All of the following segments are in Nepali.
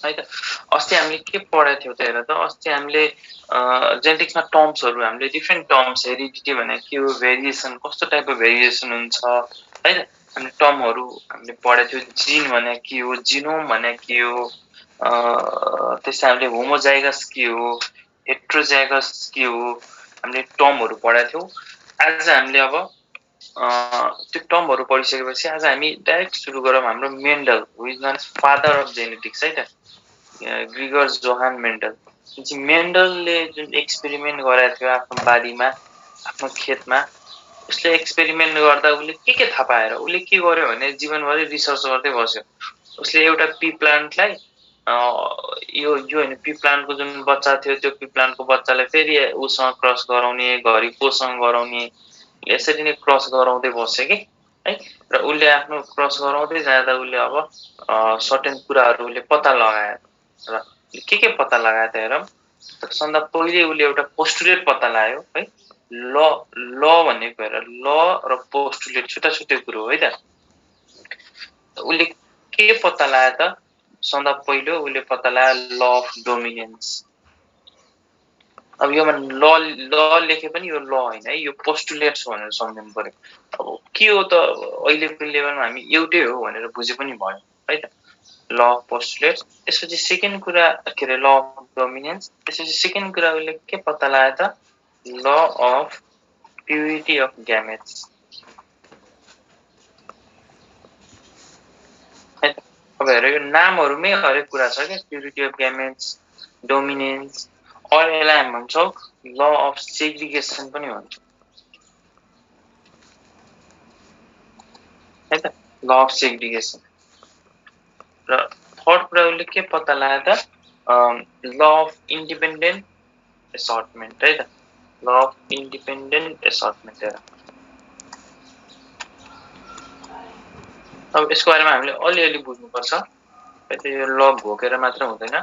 है त। अस्ति हामीले के पढाएको थियौँ त हेर त, अस्ति हामीले जेनेटिक्समा टर्म्सहरू हामीले डिफ्रेन्ट टर्म्स, हेरिडिटी भने के हो, भेरिएसन कस्तो टाइपको भेरिएसन हुन्छ है त, हामीले टर्महरू हामीले पढाएको थियौँ। जिन भने के हो, जिनोम भने के हो, त्यसै हामीले होमोजाइगस के हो, हेट्रोजाइगस के हो, हामीले टर्महरू पढाएको थियौँ। आज हामीले अब त्यो टर्महरू पढिसकेपछि आज हामी डाइरेक्ट सुरु गरौँ हाम्रो Mendel, who is known father of genetics है त, ग्रिगर जोहान मेन्डल। मेन्डलले जुन एक्सपेरिमेन्ट गराएको थियो आफ्नो बारीमा, आफ्नो खेतमा, उसले एक्सपेरिमेन्ट गर्दा उसले के थाहा पाएर उसले के गर्यो भने जीवनभरि रिसर्च गर्दै बस्यो। उसले एउटा पी प्लान्टलाई यो होइन, पी प्लान्टको जुन बच्चा थियो त्यो पी प्लान्टको बच्चालाई फेरि उसँग क्रस गराउने, घरि कोसँग गराउने, यसरी नै क्रस गराउँदै बस्यो कि है। र उसले आफ्नो क्रस गराउँदै जाँदा उसले अब सर्टेन कुराहरू उसले पत्ता लगायो। र के पत्ता लगायो त हेरौँ। सबभन्दा पहिले उसले एउटा पोस्टुलेट पत्ता लगायो है। ल भनेको हेर, ल र पोस्टुलेट छुट्टा छुट्टै कुरो हो है त। उसले के पत्ता लगायो त, सबभन्दा पहिलो उसले पत्ता लगायो ल अफ डोमिनेन्स। अब योमा ल लेखे पनि यो ल होइन है, यो पोस्टुलेट्स भनेर सम्झनु पर्यो। अब के हो त अहिलेको लेभलमा हामी एउटै हो भनेर बुझे पनि भयो है त, ल अफ पोस्टुलेट्स। त्यसपछि सेकेन्ड कुरा के अरे ल अफ डोमिनेन्स। त्यसपछि सेकेन्ड कुरा उसले के पत्ता लगायो त, ल अफ प्युरिटी अफ ग्यामेट्स है त। अब हेर यो नामहरूमै हरेक कुरा छ क्या, प्युरिटी अफ ग्यामेट्स, डोमिनेन्स, और यसलाई हामी भन्छौँ ल अफ सेग्रिगेसन पनि भन्छौँ है त, ल अफ सेग्रिगेसन। र थर्ड कुरा उसले के पत्ता लगायो त, ल अफ इन्डिपेन्डेन्ट एसर्टमेन्ट है त, ल अफ इन्डिपेन्डेन्ट एसर्टमेन्ट। हेर अब यसको बारेमा हामीले अलिअलि बुझ्नुपर्छ, यो ल घोकेर मात्र हुँदैन।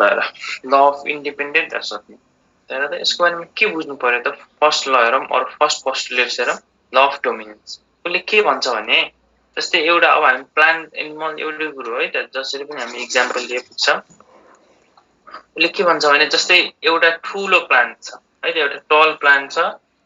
ल अफ इन्डिपेन्डेन्ट एसर्टमेन्ट हेर त, यसको बारेमा के बुझ्नु पर्यो त। फर्स्ट ल हेरौँ, अरू फर्स्ट पोस्टुलेट्स हेरौँ। ल अफ डोमिनेन्स उसले के भन्छ भने, जस्तै एउटा अब हामी प्लान्ट एनिमल एउटै कुरो है त, जसरी पनि हामी इक्जाम्पल लिए पुग्छ। उसले के भन्छ भने जस्तै एउटा ठुलो प्लान्ट छ है त, एउटा टल प्लान्ट छ,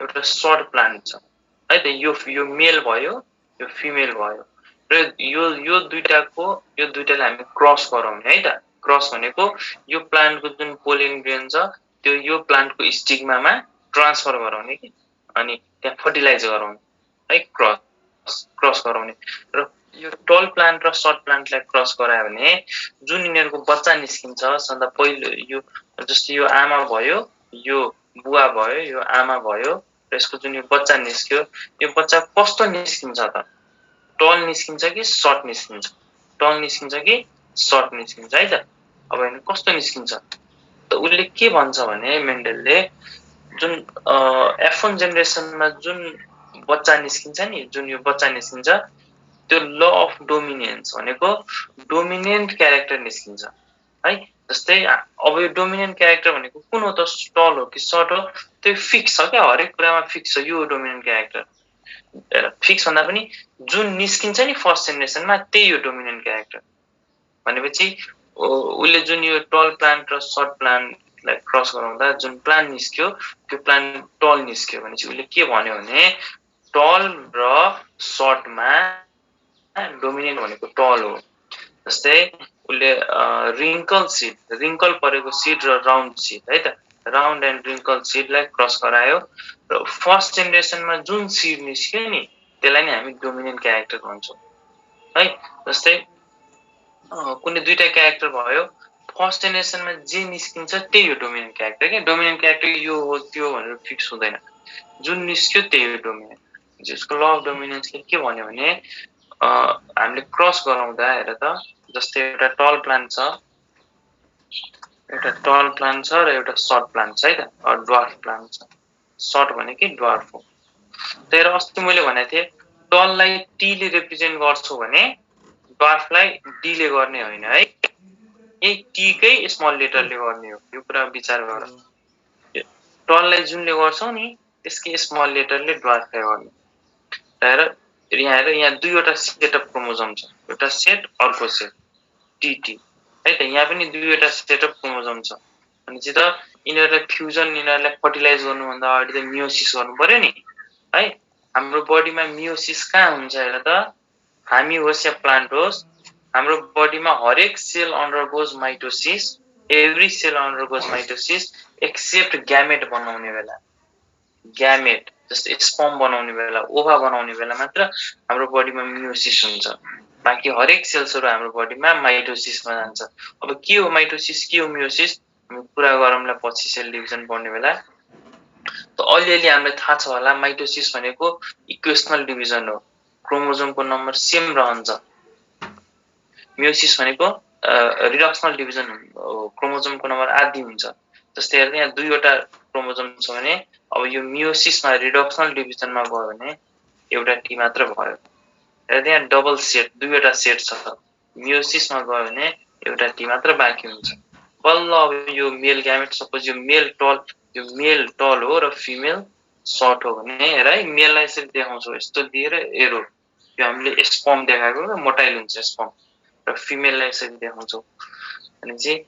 एउटा सर्ट प्लान्ट छ है त। यो मेल भयो, यो फिमेल भयो, र यो दुईटालाई हामी क्रस गराउने है त। क्रस भनेको यो प्लान्टको जुन पोलेन ग्रेन छ त्यो यो प्लान्टको स्टिग्मामा ट्रान्सफर गराउने कि, अनि त्यहाँ फर्टिलाइज गराउने है, क्रस गराउने। र यो टल प्लान्ट र सर्ट प्लान्टलाई क्रस गरायो भने जुन यिनीहरूको बच्चा निस्किन्छ, सबभन्दा पहिलो यो जस्तै यो आमा भयो, यो बुवा भयो, यो आमा भयो, र यसको जुन यो बच्चा निस्क्यो, यो बच्चा कस्तो निस्किन्छ त, टल निस्किन्छ कि सर्ट निस्किन्छ, टल निस्किन्छ कि सर्ट निस्किन्छ है त। अब हेर्नु कस्तो निस्किन्छ त, उसले के भन्छ भने मेन्डलले, जुन F1 जेनेरेसनमा जुन बच्चा निस्किन्छ नि, जुन यो बच्चा निस्किन्छ, त्यो ल अफ डोमिनेन्स भनेको डोमिनेन्ट क्यारेक्टर निस्किन्छ है। जस्तै अब यो डोमिनेन्ट क्यारेक्टर भनेको कुन हो त, टल हो कि सर्ट हो, त्यो फिक्स छ क्या, हरेक कुरामा फिक्स छ यो डोमिनेन्ट क्यारेक्टर। फिक्स भन्दा पनि जुन निस्किन्छ नि फर्स्ट जेनेरेसनमा त्यही हो डोमिनेन्ट क्यारेक्टर। भनेपछि उसले जुन यो टल प्लान्ट र सर्ट प्लान्टलाई क्रस गराउँदा जुन प्लान्ट निस्क्यो त्यो प्लान्ट टल निस्क्यो भनेपछि उसले के भन्यो भने टल र सर्टमा डोमिनेन्ट भनेको टल हो। जस्तै उसले रिङ्कल सिड, रिङ्कल परेको सिड र राउन्ड सिड है त, राउन्ड एन्ड रिङ्कल सिडलाई क्रस गरायो, र फर्स्ट जेनेरेसनमा जुन सिड निस्क्यो नि त्यसलाई नै हामी डोमिनेन्ट क्यारेक्टर भन्छौँ है। जस्तै कुनै दुईटा क्यारेक्टर भयो, फर्स्ट जेनेरेसनमा जे निस्किन्छ त्यही हो डोमिनेन्ट क्यारेक्टर क्या। डोमिनेन्ट क्यारेक्टर यो हो त्यो भनेर फिक्स हुँदैन, जुन निस्क्यो त्यही हो डोमिनेन्ट। जसको ल अफ डोमिनेन्सले के भन्यो भने हामीले क्रस गराउँदा हेर त, जस्तै एउटा टल प्लान्ट छ, र एउटा सर्ट प्लान्ट छ है त, ड्वार्फ प्लान्ट छ। सर्ट भनेकै ड्वार्फ हो। तर अस्ति मैले भनेको थिएँ टललाई टीले रिप्रेजेन्ट गर्छु भने ड्वार्फलाई डीले गर्ने होइन है, यही टीकै स्मल लेटरले गर्ने हो। यो कुरा विचार गर, टललाई जुनले गर्छौ नि त्यसकै स्मल लेटरले ड्वार्फलाई गर्ने। हेर यहाँ दुईवटा सेट अफ क्रोमोजोम छ, एउटा सेट अर्को सेट टीटी है त। यहाँ पनि दुईवटा सेट अफ क्रोमोजोम छ भनेपछि त यिनीहरूलाई फ्युजन यिनीहरूलाई फर्टिलाइज गर्नुभन्दा अगाडि त मियोसिस गर्नु पर्यो नि है। हाम्रो बडीमा मियोसिस कहाँ हुन्छ हेर त, हामी होस् या प्लान्ट होस्, हाम्रो बडीमा हरेक cell undergoes mitosis, every cell undergoes mitosis except gamete बनाउने बेला। ग्यामेट जस्तै स्पर्म बनाउने बेला, ओभा बनाउने बेला मात्र हाम्रो बडीमा मियोसिस हुन्छ। बाँकी हरेक सेल्सहरू हाम्रो बडीमा माइटोसिसमा जान्छ। अब के हो माइटोसिस, के हो मियोसिस, हामी कुरा गरौँला पछि सेल डिभिजन पढ्ने बेला। त अलिअलि हामीलाई थाहा छ होला माइटोसिस भनेको इक्वेसनल डिभिजन हो, क्रोमोजोमको नम्बर सेम रहन्छ। मियोसिस भनेको रिडक्सनल डिभिजन हो, क्रोमोजोमको नम्बर आधी हुन्छ। जस्तै हेर्दा यहाँ दुईवटा क्रोमोजोम छ भने अब यो मियोसिसमा रिडक्सनल डिभिजनमा गयो भने एउटा टी मात्र भयो। हेर्दा यहाँ डबल सेट, दुईवटा सेट छ, मियोसिसमा गयो भने एउटा टी मात्र बाँकी हुन्छ। बल्ल अब यो मेल ग्यामेट, सपोज यो मेल टल हो र फिमेल सर्ट हो भने हेर है, मेललाई यसरी देखाउँछौ यस्तो दिएर एरो, यो हामीले स्पर्म देखाएको र मोटाइल हुन्छ स्पर्म, र फिमेललाई यसरी देखाउँछौ भने चाहिँ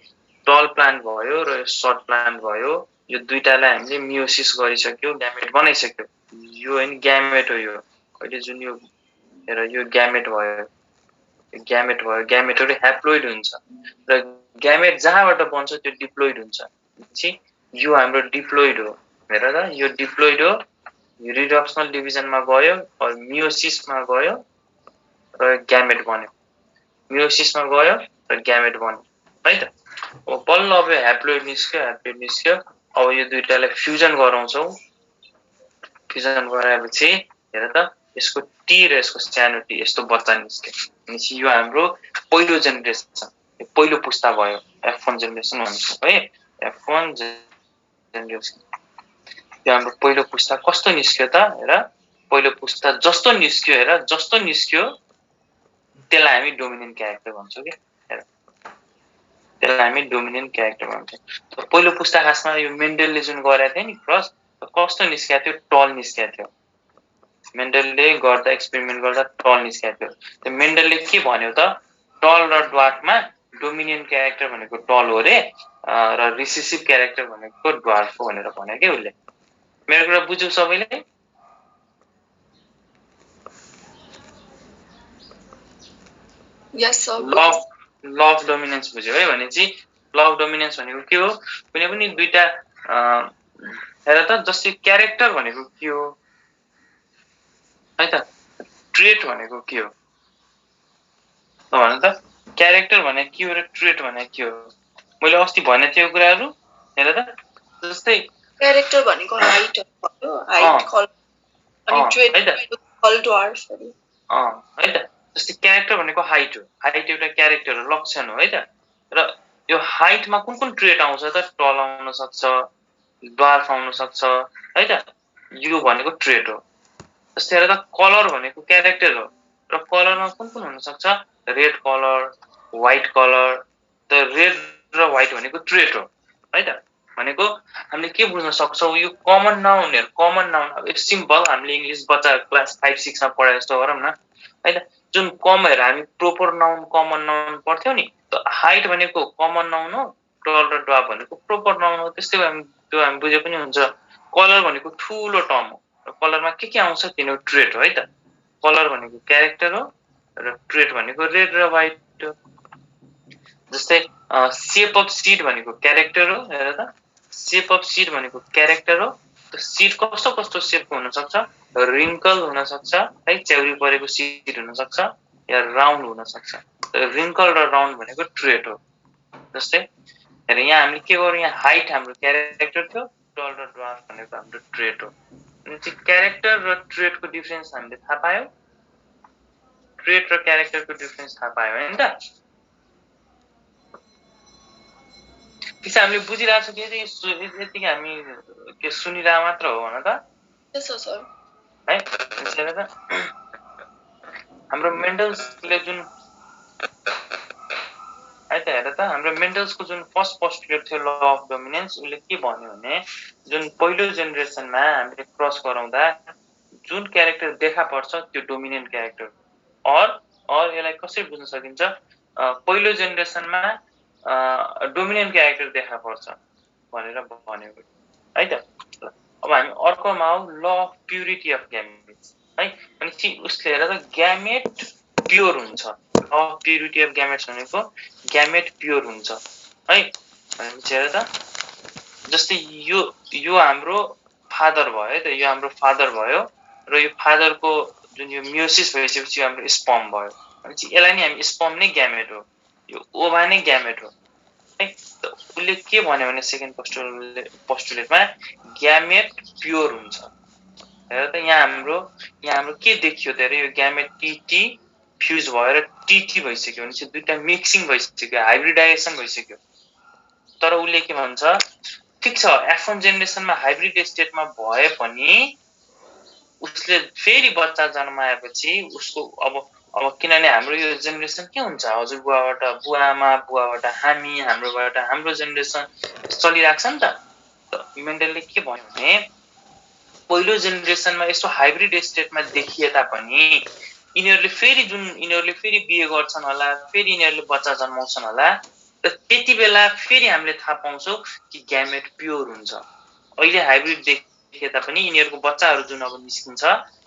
टल प्लान्ट भयो र सर्ट प्लान्ट भयो। यो दुईटालाई हामीले मियोसिस गरिसक्यो, ग्यामेट बनाइसक्यो। यो हैन ग्यामेट हो, यो अहिले जुन यो हेर यो ग्यामेट भयो, ग्यामेटहरु ह्याप्लोइड हुन्छ र ग्यामेट जहाँबाट बन्छ त्यो डिप्लोइड हुन्छ। यो हाम्रो डिप्लोइड हो, हेर त यो डिप्लोइड हो, रिडक्सनल डिभिजनमा गयो र मियोसिसमा गयो र ग्यामेट बन्यो, मियोसिसमा गयो र ग्यामेट बन्यो है त। अब बल्ल अब ह्याप्लोइड निस्क्यो। अब यो दुईटालाई फ्युजन गराउँछौ, फ्युजन गराएपछि हेर त यसको टी र यसको सानो टी यस्तो बच्चा निस्क्यो भनेपछि यो हाम्रो पहिलो जेनेरेसन, पहिलो पुस्ता भयो, F1 जेनेरेसन भन्छौँ है। F1 जेनेरेसन यो हाम्रो पहिलो पुस्ता कस्तो निस्क्यो त हेर, पहिलो पुस्ता जस्तो निस्क्यो, हेर जस्तो निस्क्यो त्यसलाई हामी डोमिनेन्ट क्यारेक्टर भन्छौँ के। हेर त्यसलाई हामी डोमिनेन्ट क्यारेक्टर भन्छौँ। पहिलो पुस्ता खासमा यो मेन्डलले जुन गरेको थियो नि क्रस, कस्तो निस्केको थियो, टल निस्केको थियो। मेन्डलले गर्दा एक्सपेरिमेन्ट गर्दा टल निस्केको थियो। त्यो मेन्डलले के भन्यो त, टल र ड्वार्फमा डोमिनेन्ट क्यारेक्टर भनेको टल हो रे र रिसेसिभ क्यारेक्टर भनेको ड्वार्फ हो भनेर भन्यो के उसले। मेरो कुरा बुझ्यौ सबैले? यस सर। ल अफ डोमिनेन्स बुझ्यो है। भनेपछि ल अफ डोमिनेन्स भनेको के हो, कुनै पनि दुईटा हेर त, जस्तै क्यारेक्टर भनेको के हो है त, ट्रेट भनेको के हो भन त, क्यारेक्टर भने के हो र ट्रेट भने के हो। मैले अस्ति भनेको थियो कुराहरू हेर त, जस्तै क्यारेक्टर भनेको हाइट भयो, हाइट कलर, अनि ट्रेट कल ड्वार्फहरु है त। जस्तै क्यारेक्टर भनेको हाइट हो, हाइट एउटा क्यारेक्टर हो, लक्षण हो है त। र यो हाइटमा कुन कुन ट्रेट आउँछ त, टल आउन सक्छ, ड्वार्फ आउन सक्छ है त, यो भनेको ट्रेट हो। जस्तै हेर त कलर भनेको क्यारेक्टर हो र कलरमा कुन कुन हुन सक्छ, रेड कलर, व्हाइट कलर। त रेड र व्हाइट भनेको ट्रेट हो है त। भनेको हामीले के बुझ्न सक्छौ, यो कमन नाउन हेर, कमन नाउन अब सिम्पल, हामीले इंग्लिश बच्चा क्लास 5-6 मा पढाए जस्तो गरौँ न है त। जुन कम हेर हामी प्रोपर नाउन कमन नाउन पढ्थ्यौ नि, त हाइट भनेको कमन नाउन हो, टल र ड्वार्फ भनेको प्रोपर नाउन हो, त्यस्तै त्यो हामी बुझे पनि हुन्छ। कलर भनेको ठुलो टर्म हो र कलरमा के आउँछ तिनीहरू ट्रेट हो है त। कलर भनेको क्यारेक्टर हो र ट्रेट भनेको रेड र व्हाइट हो। जस्तै सेप अफ सीड भनेको क्यारेक्टर हो, हेर त सेप अफ सीड भनेको क्यारेक्टर हो। सीड कस्तो कस्तो सेपको हुन सक्छ, रिङ्कल हुन सक्छ है, च्याउरी परेको सीड हुन सक्छ या राउन्ड हुन सक्छ। रिङ्कल र राउन्ड भनेको ट्रेट हो। जस्तै हेर यहाँ हामीले के गर्यौँ, यहाँ हाइट हाम्रो क्यारेक्टर थियो, टल र ड्वार्फ भनेको हाम्रो ट्रेट हो। क्यारेक्टर र ट्रेटको डिफरेन्स हामीले थाहा पायौँ, ट्रेट र क्यारेक्टरको डिफरेन्स थाहा पायौँ हैन त। त्यसै हामीले बुझिरहेको छौँ कि यतिकै हामी के सुनिरहेको मात्र हो भन त। यस सर है त्यसैले त हाम्रो मेन्डल्सले जुन है त, हेर त हाम्रो मेन्डल्सको जुन फर्स्ट पोस्टुलेट थियो ल अफ डोमिनेन्स, उसले के भन्यो भने जुन पहिलो जेनेरेसनमा हामीले क्रस गराउँदा जुन क्यारेक्टर देखा पर्छ त्यो डोमिनेन्ट क्यारेक्टर। और यसलाई कसरी बुझ्न सकिन्छ, पहिलो जेनेरेसनमा डोमिनेन्ट क्यारेक्टर देखा पर्छ भनेर भन्यो है त। अब हामी अर्कोमा आऊ ल अफ प्युरिटी अफ ग्यामेट्स है। भनेपछि उसले हेर त ग्यामेट प्योर हुन्छ। ल अफ प्युरिटी अफ ग्यामेट्स भनेको ग्यामेट प्योर हुन्छ है। भनेपछि हेर त जस्तै यो हाम्रो फादर भयो है त, यो हाम्रो फादर भयो र यो फादरको जुन यो मियोसिस भइसकेपछि हाम्रो स्पर्म भयो। भनेपछि यसलाई नै हामी स्पर्म नै ग्यामेट हो, यो ओभा नै ग्यामेट हो है। त उसले के भन्यो भने सेकेन्ड पोस्टुलेटमा ग्यामेट प्योर हुन्छ। हेर त यहाँ हाम्रो के देखियो त यो ग्यामेट टीटी फ्युज भएर टीटी भइसक्यो। भनेपछि दुईटा मिक्सिङ भइसक्यो, हाइब्रिडाइजेसन भइसक्यो। तर उसले के भन्छ, ठिक छ F1 जेनेरेसनमा हाइब्रिड स्टेटमा भए पनि उसले फेरि बच्चा जन्माएपछि उसको अब किनभने हाम्रो यो जेनेरेसन के हुन्छ, हजुरबुवाबाट बुवामा, बुवाबाट हामी, हाम्रोबाट हाम्रो जेनेरेसन चलिरहेको छ नि त। मेन्डलले के भन्यो भने पहिलो जेनेरेसनमा यस्तो हाइब्रिड स्टेटमा देखिए तापनि यिनीहरूले फेरि बिहे गर्छन् होला, फेरि यिनीहरूले बच्चा जन्माउँछन् होला। र त्यति बेला फेरि हामीले थाहा पाउँछौँ कि ग्यामेट प्योर हुन्छ। अहिले हाइब्रिड देखे तापनि यिनीहरूको बच्चाहरू जुन अब निस्किन्छ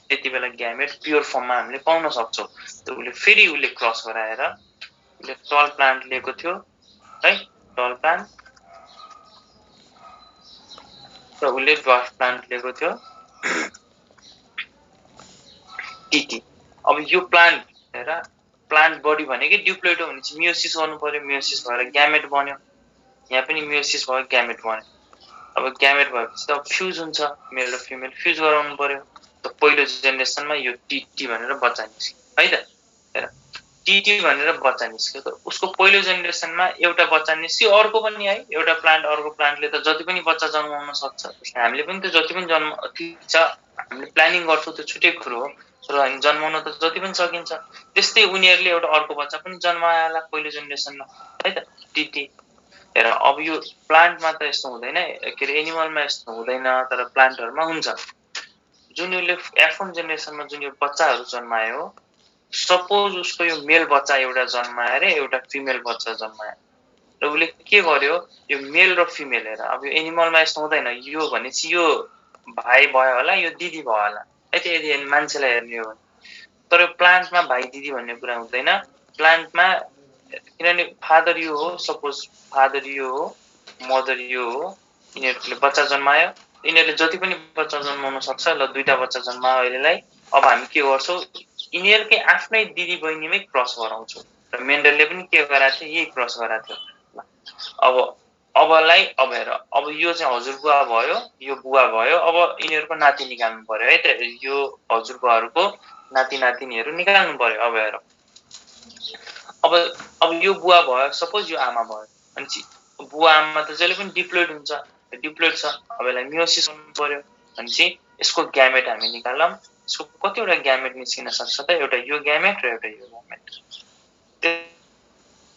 त्यति बेला ग्यामेट प्योर फर्ममा हामीले पाउन सक्छौँ। त उसले क्रस गराएर उसले टल प्लान्ट लिएको थियो है, टल प्लान्ट र उसले ड्वार्फ प्लान्ट लिएको थियो टीटी। अब यो प्लान्ट हेर, प्लान्ट बडी भनेकै डिप्लोइड हो भनेपछि मियोसिस गर्नु पर्यो, मियोसिस भएर ग्यामेट बन्यो। यहाँ पनि मियोसिस भयो, ग्यामेट बन्यो। अब ग्यामेट भएपछि त फ्युज हुन्छ, मेल र फिमेल फ्युज गराउनु पर्यो। त पहिलो जेनेरेसनमा यो टीटी भनेर बच्चा निस्क्यो है त। हेर टीटी भनेर बच्चा निस्क्यो। त उसको पहिलो जेनेरेसनमा एउटा बच्चा निस्क्यो, अर्को पनि है, एउटा प्लान्ट अर्को प्लान्टले त जति पनि बच्चा जन्माउन सक्छ। हामीले पनि त जति पनि ठिक छ हामीले प्लानिङ गर्छौँ त्यो छुट्टै कुरो हो, र जन्माउन त जति पनि सकिन्छ। त्यस्तै उनीहरूले एउटा अर्को बच्चा पनि जन्माएला पहिलो जेनेरेसनमा है त टीटी। हेर अब यो प्लान्टमा त यस्तो हुँदैन, के अरे एनिमलमा यस्तो हुँदैन, तर प्लान्टहरूमा हुन्छ। जुन उसले F1 जेनेरेसनमा जुन यो बच्चाहरू जन्मायो, सपोज उसको यो मेल बच्चा एउटा जन्माएर एउटा फिमेल बच्चा जन्मायो र उसले के गर्यो, यो मेल र फिमेल हेर। अब यो एनिमलमा यस्तो हुँदैन, यो भनेपछि यो भाइ भयो होला, यो दिदी भयो होला है त, यदि मान्छेलाई हेर्ने हो भने। तर प्लान्टमा भाइ दिदी भन्ने कुरा हुँदैन। प्लान्टमा किनभने फादर यो हो, सपोज फादर यो हो, मदर यो हो, यिनीहरूले बच्चा जन्मायो, यिनीहरूले जति पनि बच्चा जन्माउन सक्छ। ल दुईटा बच्चा जन्मायो अहिलेलाई। अब हामी के गर्छौँ, यिनीहरूकै आफ्नै दिदी बहिनीमै क्रस गराउँछौँ। र मेन्डलले पनि के गराएको थियो, यही क्रस गराएको थियो। अब हेर, अब यो चाहिँ हजुरबुवा भयो, यो बुवा भयो। अब यिनीहरूको नाति निकाल्नु पर्यो है त, यो हजुरबुवाहरूको नाति नातिनीहरू निकाल्नु पर्यो। अब हेर, अब यो बुवा भयो, सपोज यो आमा भयो भनेपछि बुवा आमा त जहिले पनि डिप्लोइड हुन्छ, डिप्लोइड छ। अब यसलाई मियोसिस गर्नु पर्यो भनेपछि यसको ग्यामेट हामी निकालौँ। यसको कतिवटा ग्यामेट निस्किन सक्छ त, एउटा यो ग्यामेट र एउटा यो ग्यामेट।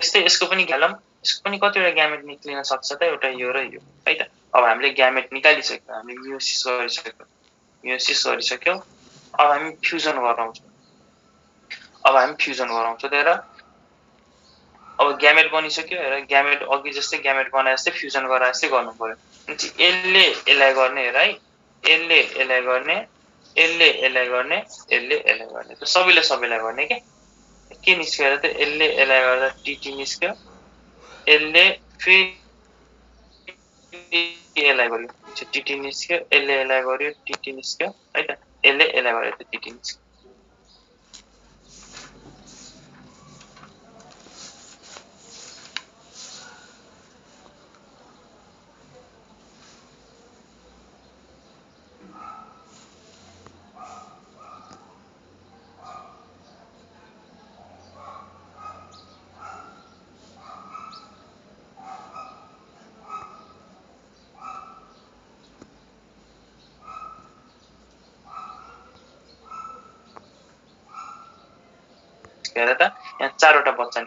त्यस्तै यसको पनि निकालौँ, यसको पनि कतिवटा ग्यामेट निस्किन सक्छ त, एउटा यो र यो है त। अब हामीले ग्यामेट निकालिसक्यौँ, हामीले मियोसिस गरिसक्यौँ। अब हामी फ्युजन गराउँछौँ। त हेर अब ग्यामेट बनिसक्यो। हेर ग्यामेट अघि जस्तै ग्यामेट बनाए जस्तै फ्युजन गराए जस्तै गर्नु पर्यो। यसले यसलाई गर्ने हेर है, यसले यसलाई गर्ने, यसले यसलाई गर्ने, यसले यसलाई गर्ने, त सबैलाई गर्ने के निस्क्यो त, यसले यसलाई गर्दा टीटी निस्क्यो, यसले फेरि यसलाई गर्यो टीटी निस्क्यो, यसले यसलाई गर्यो टीटी निस्क्यो है त, यसले यसलाई गर्यो त टीटी निस्क्यो। हेर त यहाँ चारवटा बच्चा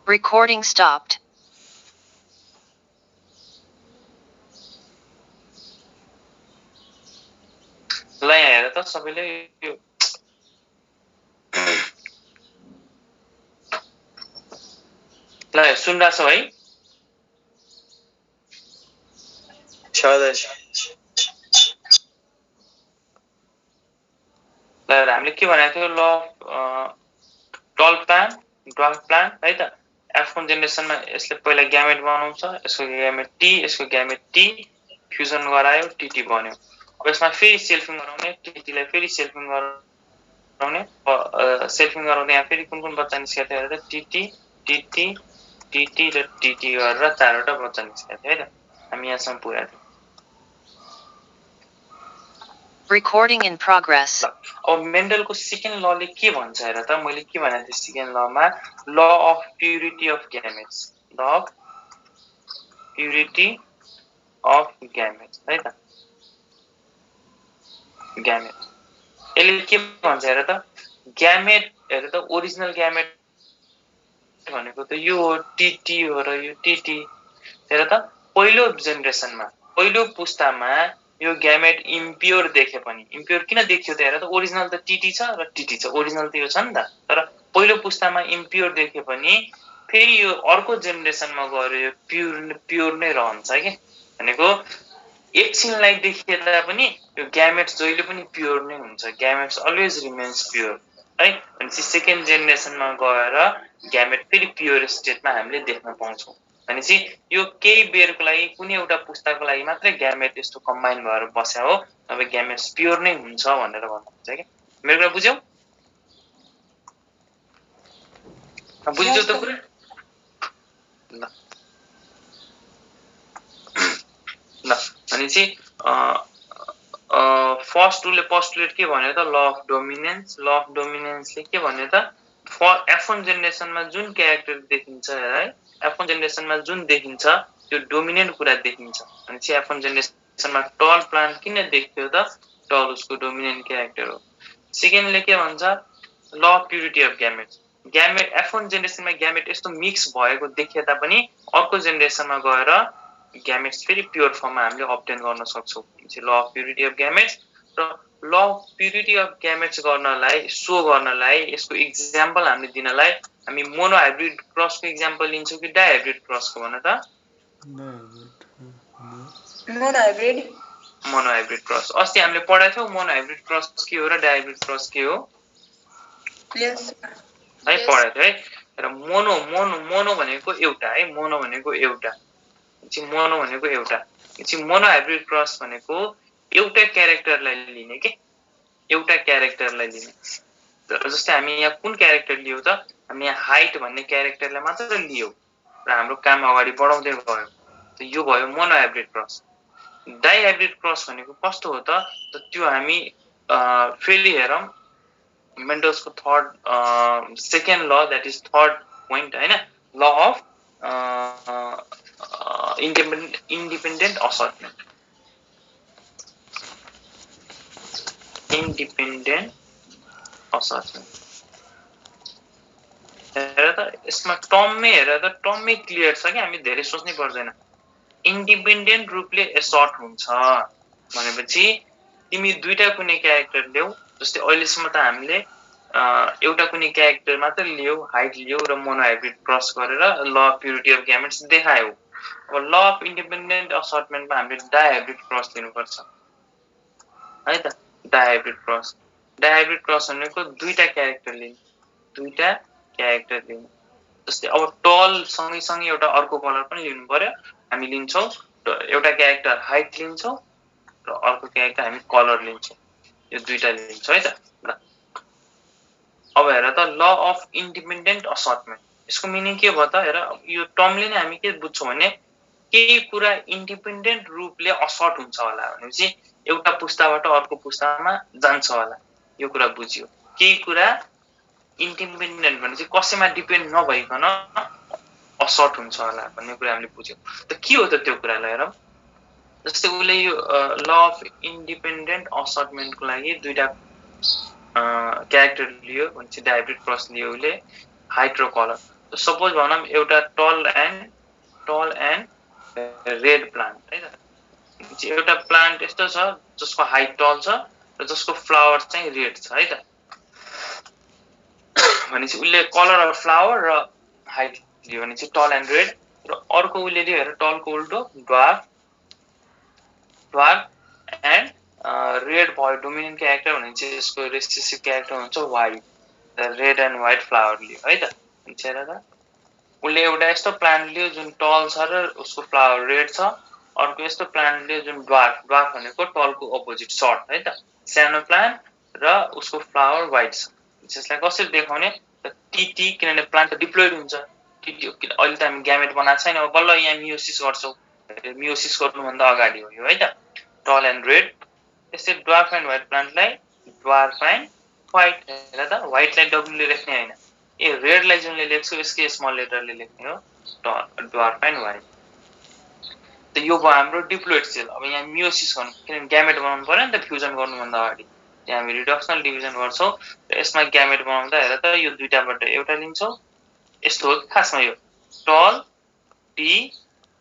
Recording stopped. ल यहाँ हेर त सबैले यो ल सुन्दा छौ है ल हामीले के भनेको थियो ल ड्वार्फ प्लान्ट है त F1 जेनेरेसनमा यसले पहिला ग्यामेट बनाउँछ यसको ग्यामेट टी यसको ग्यामेट टी फ्युजन गरायो टीटी बन्यो अब यसमा फेरि सेल्फिङ गराउने टीटीलाई फेरि सेल्फिङ गराउने सेल्फिङ गराउँदा यहाँ फेरि कुन कुन बच्चा निस्केको थियो हेरेर टीटी टीटी टीटी र टीटी गरेर चारवटा बच्चा निस्केको थियो है त हामी यहाँसम्म पुगेका थियौँ Recording in progress. अब मेन्डलको सेकेन्ड लले के भन्छ हेर त मैले के भनेको थिएँ सेकेन्ड लमा ल अफ प्युरिटी अफ ग्यामेट्स ल अफ प्युरिटी अफ ग्यामेट्स है त ग्यामेट यसले के भन्छ हेर त ग्यामेट हेर त ओरिजिनल ग्यामेट भनेको त यो हो टीटी हो र यो टीटी हेर त पहिलो जेनेरेसनमा पहिलो पुस्तामा यो ग्यामेट इम्प्योर देखे पनि इम्प्योर किन देखियो त हेर त ओरिजिनल त टीटी छ र टीटी छ ओरिजिनल त यो छ नि त तर पहिलो पुस्तामा इम्प्योर देखे पनि फेरि यो अर्को जेनेरेसनमा गएर यो प्योर नै रहन्छ के भनेको एकछिनलाई देखिँदा पनि यो ग्यामेट्स जहिले पनि प्योर नै हुन्छ ग्यामेट्स अलवेज रिमेन्स प्योर है भनेपछि सेकेन्ड जेनेरेसनमा गएर ग्यामेट फेरि प्योर स्टेटमा हामीले देख्न पाउँछौँ भनेपछि यो केही बेरको लागि कुनै एउटा पुस्ताको लागि मात्रै ग्यामेट यस्तो कम्बाइन भएर बस्या हो अब ग्यामेट्स प्योर नै हुन्छ भनेर भन्नुहुन्छ के मेरो कुरा बुझ्यौ बुझ्यौ त कुरा ल भनेपछि फर्स्ट रुलले पोस्टुलेट के भन्यो त ल अफ डोमिनेन्सले के भन्यो त F1 जेनेरेसनमा जुन क्यारेक्टर देखिन्छ है F1 जेनेरेसनमा जुन देखिन्छ त्यो डोमिनेन्ट कुरा देखिन्छ भनेपछि F1 जेनेरेसनमा टल प्लान्ट किन देखियो त टल उसको डोमिनेन्ट क्यारेक्टर हो सेकेन्डले के भन्छ ल of purity of gamete F1 जेनेरेसनमा ग्यामेट यस्तो मिक्स भएको देखिए तापनि अर्को जेनेरेसनमा गएर ग्यामेट्स फेरि प्योर फर्ममा हामीले अब्टेन गर्न सक्छौँ ल अफ प्युरिटी अफ ग्यामेट्स र ल अफ प्युरिटी अफ ग्यामेट्स गर्नलाई सो गर्नलाई यसको इक्जाम्पल हामीले दिनलाई हामी मोनोहाइब्रिड क्रसको इक्जाम्पल लिन्छौँ कि डाइहाइब्रिड क्रसको भन त मोनोहाइब्रिड क्रस अस्ति हामीले पढाएको थियौँ मोनोहाइब्रिड क्रस के हो र डाइहाइब्रिड क्रस के हो है पढाएको थियो है र मोनो भनेको एउटा है मोनो भनेको एउटा मोनोहाइब्रिड क्रस भनेको एउटा क्यारेक्टरलाई लिने के एउटा क्यारेक्टरलाई लिने जस्तै हामी यहाँ कुन क्यारेक्टर लियौ त हामी यहाँ हाइट भन्ने क्यारेक्टरलाई मात्र लियौ र हाम्रो काम अगाडि बढाउँदै गयो त यो भयो मोनोहाइब्रिड क्रस डाइहाइब्रिड क्रस भनेको कस्तो हो त त्यो हामी फेरि हेरौँ मेन्डल्सको थर्ड सेकेन्ड ल द्याट इज थर्ड पोइन्ट हैन ल अफ independent assortment हेर त यसमा टर्ममै हेर त टर्ममै क्लियर छ कि हामी धेरै सोच्नै पर्दैन इन्डिपेन्डेन्ट रूपले एसर्ट हुन्छ भनेपछि तिमी दुईटा कुनै क्यारेक्टर ल्याऊ जस्तै अहिलेसम्म त हामीले एउटा कुनै क्यारेक्टर मात्र लियौ हाइट लियौ र मोनोहाइब्रिड क्रस गरेर ल प्युरिटी अफ ग्यामेट्स देखायौ अब ल अफ इन्डिपेन्डेन्ट असर्टमेन्टमा हामीले डाइहाइब्रिड क्रस लिनुपर्छ है त डाइहाइब्रिड क्रस भनेको दुईटा क्यारेक्टर लिने जस्तै अब टल सँगै एउटा अर्को कलर पनि लिनु पर्यो हामी लिन्छौँ एउटा क्यारेक्टर हाइट लिन्छौँ र अर्को क्यारेक्टर हामी कलर लिन्छौँ यो दुईटा लिन्छौँ है त ल अब हेर त ल अफ इन्डिपेन्डेन्ट असर्टमेन्ट यसको मिनिङ के भयो त हेर यो टर्मले नै हामी के बुझ्छौँ भने केही कुरा इन्डिपेन्डेन्ट रूपले असर्ट हुन्छ होला भनेपछि एउटा पुस्ताबाट अर्को पुस्तामा जान्छ होला यो कुरा बुझियो केही कुरा इन्डिपेन्डेन्ट भनेपछि कसैमा डिपेन्ड नभइकन असर्ट हुन्छ होला भन्ने कुरा हामीले बुझ्यौँ त के हो त त्यो कुरालाई हेरौँ जस्तै उसले यो ल अफ इन्डिपेन्डेन्ट असर्टमेन्टको लागि दुईटा क्यारेक्टर लियो भनेपछि डाइहाइब्रिड क्रस लियो उसले हाइट र कलर सपोज भनौँ एउटा टल एन्ड रेड प्लान्ट है त एउटा प्लान्ट यस्तो छ जसको हाइट टल छ र जसको फ्लावर चाहिँ रेड छ है त भनेपछि उसले कलर अफ फ्लावर र हाइट लियो भने चाहिँ टल एन्ड रेड र अर्को उसले लियो हेर टलको उल्टो ड्वार्फ एन्ड रेड भयो डोमिनेन्ट क्यारेक्टर भने चाहिँ यसको रेसिसिभ क्यारेक्टर हुन्छ white red and white flower लियो है त हेर त उसले एउटा यस्तो प्लान्ट लियो जुन टल छ र उसको फ्लावर रेड छ अर्को यस्तो प्लान्ट लियो जुन ड्वार्फ भनेको टलको अपोजिट सर्ट है त सानो प्लान्ट र उसको फ्लावर व्हाइट छ त्यसलाई कसरी देखाउने टीटी किनभने प्लान्ट डिप्लोइड हुन्छ टीटी अहिले त हामी ग्यामेट बनाएको छैन अब बल्ल यहाँ मियोसिस गर्छौँ मियोसिस गर्नुभन्दा अगाडि हो यो है त टल एन्ड रेड त्यसै ड्वार्फ एन्ड व्हाइट प्लान्टलाई ड्वार्फ एन्ड व्हाइट हेर त व्हाइटलाई डब्लुले लेख्ने होइन ए रेडलाई जुनले लेख्छु यसकै स्मल लेटरले लेख्ने हो ड्वार्फ एन्ड व्हाइट त यो भयो हाम्रो डिप्लोइड सेल अब यहाँ मियोसिस गर्नु किनभने ग्यामेट बनाउनु पर्यो नि त फ्युजन गर्नुभन्दा अगाडि त्यहाँ हामी रिडक्सनल डिभिजन गर्छौँ र यसमा ग्यामेट बनाउँदा हेर त यो दुईटाबाट एउटा लिन्छौँ यस्तो हो खासमा यो टल टी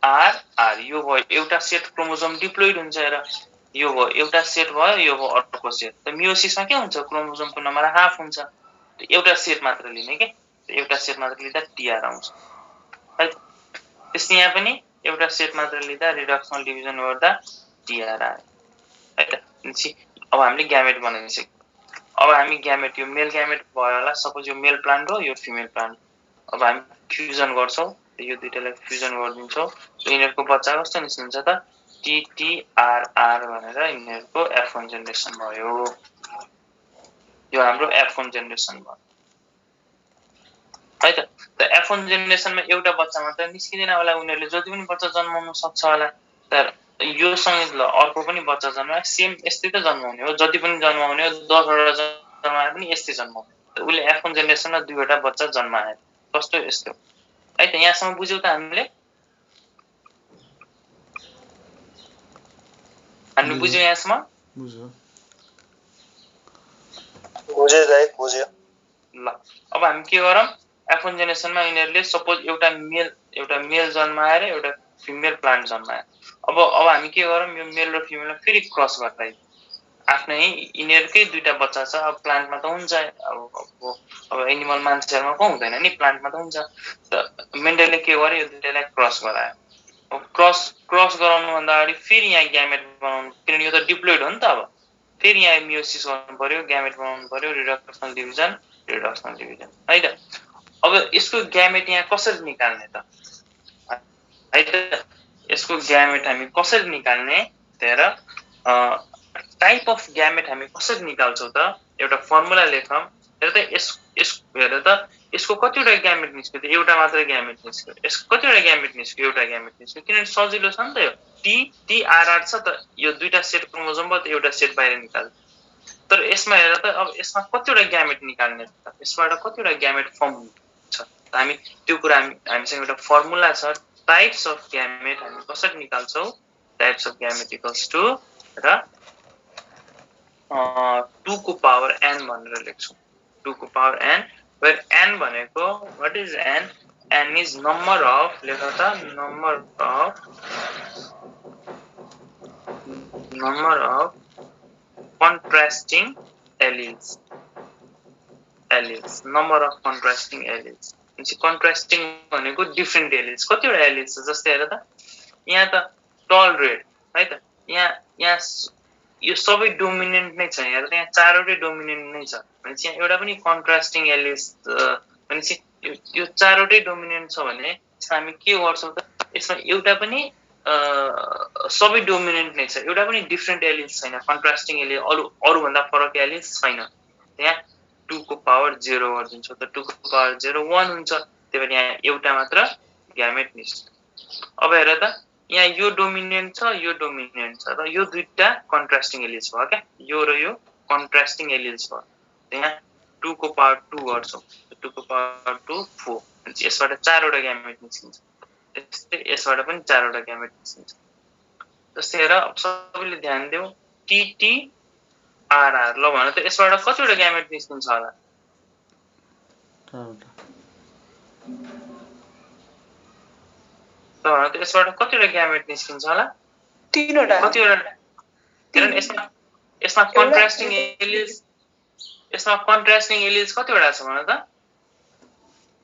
आर आर यो भयो एउटा सेट क्रोमोजोम डिप्लोइड हुन्छ हेर यो भयो एउटा सेट भयो यो भयो अर्को सेट त मियोसिसमा के हुन्छ क्रोमोजोमको नम्बर हाफ हुन्छ एउटा सेट मात्र लिने के एउटा सेट मात्र लिँदा टीआर आउँछ है त्यसै यहाँ पनि एउटा सेट मात्र लिँदा रिडक्सनल डिभिजन गर्दा टीआर आयो है त अब हामीले ग्यामेट बनाइसक्यौँ अब हामी ग्यामेट यो मेल ग्यामेट भयो होला सपोज यो मेल प्लान्ट हो यो फिमेल प्लान्ट अब हामी फ्युजन गर्छौँ यो दुईटालाई फ्युजन गरिदिन्छौँ यिनीहरूको बच्चा कस्तो निस्किन्छ त टीटीआरआर भनेर यिनीहरूको F1 जेनेरेसन भयो यो हाम्रो F1 जेनेरेसन भयो है त F1 जेनेरेसनमा एउटा बच्चा मात्र निस्किँदैन होला उनीहरूले जति पनि बच्चा जन्माउन सक्छ होला तर यो सँगै ल अर्को पनि बच्चा जन्माए सेम यस्तै त जन्माउने हो जति पनि जन्माउने हो 10 वटा जन्माए पनि यस्तै जन्माउने त उसले F1 जेनेरेसनमा दुईवटा बच्चा जन्माए कस्तो यस्तो है त यहाँसम्म बुझ्यौ त हामी बुझ्यौ यहाँसम्म बुझ्यो ल अब हामी के गरौँ F1 जेनेरेसनमा यिनीहरूले सपोज एउटा मेल जन्माएर एउटा फिमेल प्लान्ट जन्माए अब हामी के गरौँ यो मेल र फिमेललाई फेरि क्रस गर्दै आफ्नै यिनीहरूकै दुईटा बच्चा छ अब प्लान्टमा त हुन्छ अब एनिमल मान्छेहरुमा पो हुँदैन नि प्लान्टमा त हुन्छ त मेन्डलले के गर्यो यो दुईटालाई क्रस गरायो अब क्रस गराउनु भन्दा अगाडि फेरि यहाँ ग्यामेट बनाउनु किनभने यो त डिप्लोइड हो नि त अब फेरि यहाँ मियोसिस गर्नु पर्यो ग्यामेट बनाउनु पर्यो रिडक्सनल डिभिजन है त अब यसको ग्यामेट यहाँ कसरी निकाल्ने त है त यसको ग्यामेट हामी कसरी निकाल्ने हेर टाइप अफ ग्यामेट हामी कसरी निकाल्छौँ त एउटा फर्मुला लेखौँ हेर त यसको कतिवटा ग्यामेट निस्क्यो त एउटा मात्र ग्यामेट निस्क्यो यसको कतिवटा ग्यामेट निस्क्यो एउटा ग्यामेट निस्क्यो किनभने सजिलो छ नि त यो टीआरआर छ त यो दुईटा सेट क्रोमोजोमबाट एउटा सेट बाहिर निकाल्छ तर यसमा हेर त अब यसमा कतिवटा ग्यामेट निकाल्ने त यसबाट कतिवटा ग्यामेट फर्म हुन्छ हामी त्यो कुरा हामीसँग एउटा फर्मुला छ टाइप्स अफ ग्यामेट हामी कसरी निकाल्छौँ types of gamete equals to र 2 को पावर n भनेर लेख्छौँ 2 को पावर n where n भनेको what is n is number of लेख त number of contrasting alleles number of contrasting alleles contrasting भनेको डिफरेन्ट एलिल्स कतिवटा एलिल्स छ जस्तै हेर त यहाँ त टल रेड है त यहाँ यो सबै डोमिनेन्ट नै छ यहाँ त यहाँ चारवटै डोमिनेन्ट नै छ भनेपछि यहाँ एउटा पनि कन्ट्रास्टिङ एलिल्स भनेपछि यो चारवटै डोमिनेन्ट छ भने यसमा हामी के गर्छौँ त यसमा एउटा पनि सबै डोमिनेन्ट नै छ एउटा पनि डिफरेन्ट एलिल्स छैन कन्ट्रास्टिङ एलिल अरु भन्दा फरक एलिल्स छैन त्यहाँ 2 को पावर 0 गरिदिन्छौँ त 2 को पावर 0 1 हुन्छ त्यही भएर यहाँ एउटा मात्र ग्यामेट निस्क्यो अब हेर त यहाँ यो डोमिनेन्ट छ यो डोमिनेन्ट छ र यो दुईटा कन्ट्रास्टिङ एलिल्स भयो क्या यो र यो कन्ट्रास्टिङ एलिल्स भयो यहाँ 2 को पावर 2 गर्छौँ 2 को पावर 2 4 भनेपछि यसबाट चारवटा ग्यामेट निस्किन्छ त्यस्तै यसबाट पनि चारवटा ग्यामेट निस्किन्छ जस्तै हेर सबैले ध्यान देऊ टीटी आरआर ल भन त यसबाट कतिवटा ग्यामेट निस्किन्छ होला त भने त यसबाट कतिवटा ग्यामेट निस्किन्छ होला 3वटा कतिवटा किरण यसमा कन्ट्रास्टिङ एलिज कतिवटा छ भन त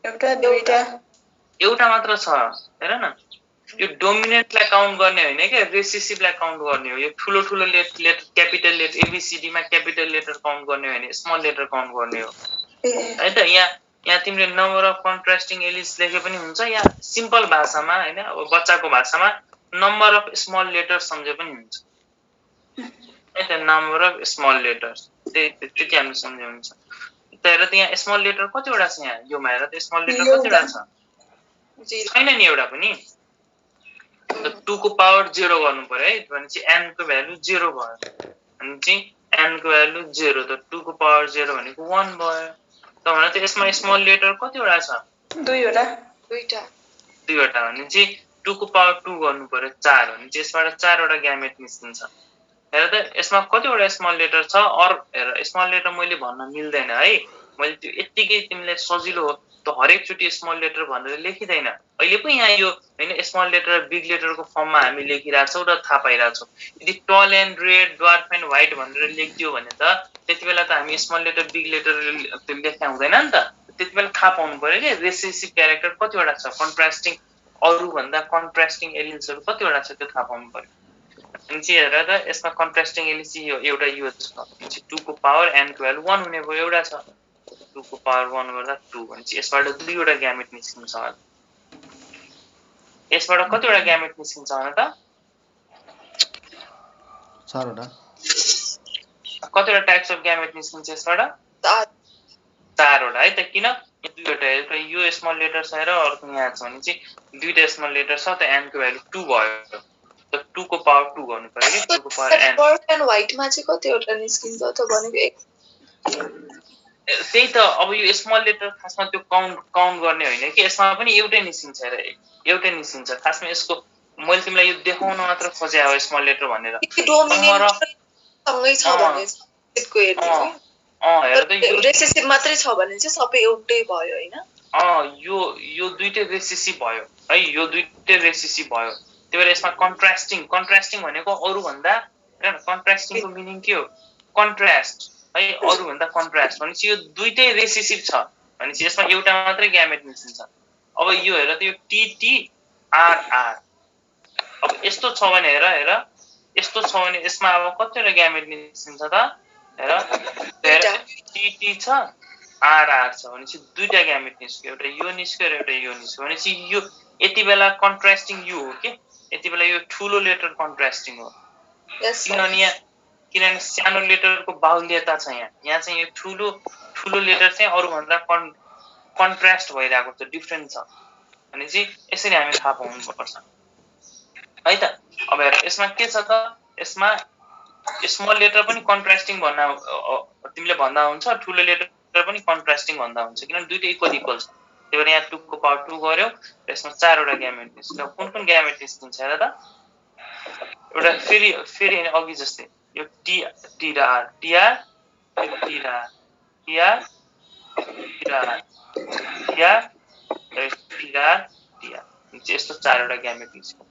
एउटा दुईटा एउटा मात्र छ हेर न यो डोमिनेन्टलाई काउन्ट गर्ने हैन के रेसिसिभलाई काउन्ट गर्ने हो यो ठुलो ठुलो लेटर क्यापिटल लेटर एबीसीडी मा क्यापिटल लेटर काउन्ट गर्ने हैन स्मल लेटर काउन्ट गर्ने हो है त यहाँ तिमीले नम्बर अफ कन्ट्रास्टिङ एलिज लेखे पनि हुन्छ या सिम्पल भाषामा हैन अब बच्चाको भाषामा नम्बर अफ स्मल लेटर्स सम्झे पनि हुन्छ है त नम्बर अफ स्मल लेटर्स त्यति हामी सम्झे हुन्छ त हेर त यहाँ स्मल लेटर कतिवटा छ यहाँ यो हेर त स्मल लेटर कतिवटा छ छैन नि एउटा पनि 2 को पावर 0 गर्नु पर्यो है भनेपछि n को भ्यालु 0 भयो भनेपछि n को भ्यालु 0 त 2 को पावर 0 भनेको 1 भयो त भने त यसमा स्मल लेटर कतिवटा छ दुईवटा भनेपछि 2 को पावर 2 गर्नु पर्यो 4 भनेपछि यसबाट 4 वटा ग्यामेट निस्किन्छ हेर त यसमा कतिवटा स्मल लेटर छ अर हेर स्मल लेटर मैले भन्न मिल्दैन है मैले त्यो यतिकै तिमीलाई सजिलो हो त हरेक चोटी स्मल लेटर भनेर लेखिदैन अहिले पनि यहाँ यो हैन स्मल लेटर बिग लेटरको फर्ममा हामी लेखिरहेछौं र थाहा पाइरहेछौं यदि टल and red dwarf and white भनेर लेख्दियो भने त त्यतिबेला त हामी स्मल लेटर बिग लेटर लेख्न हुँदैन नि त त्यतिबेला थाहा पाउनु पर्यो के रेसिसिभ क्यारेक्टर कतिवटा छ कन्ट्रास्टिङ अरु भन्दा कन्ट्रास्टिङ एलिमेन्ट्सहरु कतिवटा छ त्यो थाहा पाउनु पर्यो अनि चाहिँ हेर त यसमा कन्ट्रास्टिङ एलिमेन्ट्स यो एउटा यो छ 2 को पावर n को भ्यालु 1 हुने भयो एउटा छ 2 को पावर 1 गर्दा 2 भनेपछि यसबाट दुईवटा ग्यामेट निस्किन्छ होला यसबाट कतिवटा ग्यामेट निस्किन्छ भने त 4 वटा कतिवटा टाइप्स अफ ग्यामेट निस्किन्छ यसबाट 4 वटा है त किन दुईवटा एउटा यो स्मल लेटर छ र अर्को यहाँ छ भने चाहिँ दुईटा स्मल लेटर छ त n को भ्यालु 2 भयो त 2 को पावर 2 गर्नु पर्यो के 2 को power n black and white मा चाहिँ कतिवटा निस्किन्छ त भनेको त्यही त अब यो स्मल लेटर खासमा त्यो काउन्ट गर्ने होइन कि यसमा पनि एउटै निस्किन्छ र एउटै निस्किन्छ खासमा यसको मैले तिमीलाई यो देखाउन मात्र खोजे हो स्मल लेटर भनेर डोमिनेन्ट सँगै छ भने त्यसको हेर्नु हेर त यो रेसिसिभ मात्रै छ भने चाहिँ सबै एउटै भयो हैन यो दुईटै रेसिसिभ भयो है यो दुईटै रेसिसिभ भयो त्यही भएर यसमा कन्ट्रास्टिङ भनेको अरु भन्दा हैन कन्ट्रास्टिङको मिनिङ के हो कन्ट्रास्ट है अरु भन्दा कन्ट्रास्ट भनेपछि यो दुईटै रेसिसिभ छ भनेपछि यसमा एउटा मात्रै ग्यामेट निस्किन्छ अब यो हेर त यो TTRR अब यस्तो छ भने हेर यस्तो छ भने यसमा अब कतिवटा ग्यामेट निस्किन्छ त हेर TT छ RR छ भनेपछि दुईटा ग्यामेट निस्क्यो एउटा यो निस्क्यो र एउटा यो निस्क्यो भनेपछि यो यति बेला कन्ट्रास्टिङ यो हो के यति बेला यो ठुलो लेटर कन्ट्रास्टिङ हो किनभने सानो लेटरको बाहुल्यता छ यहाँ चाहिँ यो ठुलो लेटर चाहिँ अरु भन्दा कन्ट्रास्ट भइरहेको छ डिफरेन्ट छ भनेपछि यसरी हामी थाहा पाउनु पर्छ है त अब हेर यसमा के छ त यसमा स्मल लेटर पनि कन्ट्रास्टिङ भन्दा तिमीले भन्दा हुन्छ ठुलो लेटर पनि कन्ट्रास्टिङ भन्दा हुन्छ किनभने दुईटै इक्वल छ त्यही भएर यहाँ 2 को पावर 2 गर्यो र यसमा 4 वटा ग्यामेट निस्क्यो कुन ग्यामेट निस्किन्छ हेर त एउटा फेरि अघि जस्तै यो T र R TR T र R TR T र R TR T र R TR यस्तो 4 वटा ग्यामेट निस्किन्छ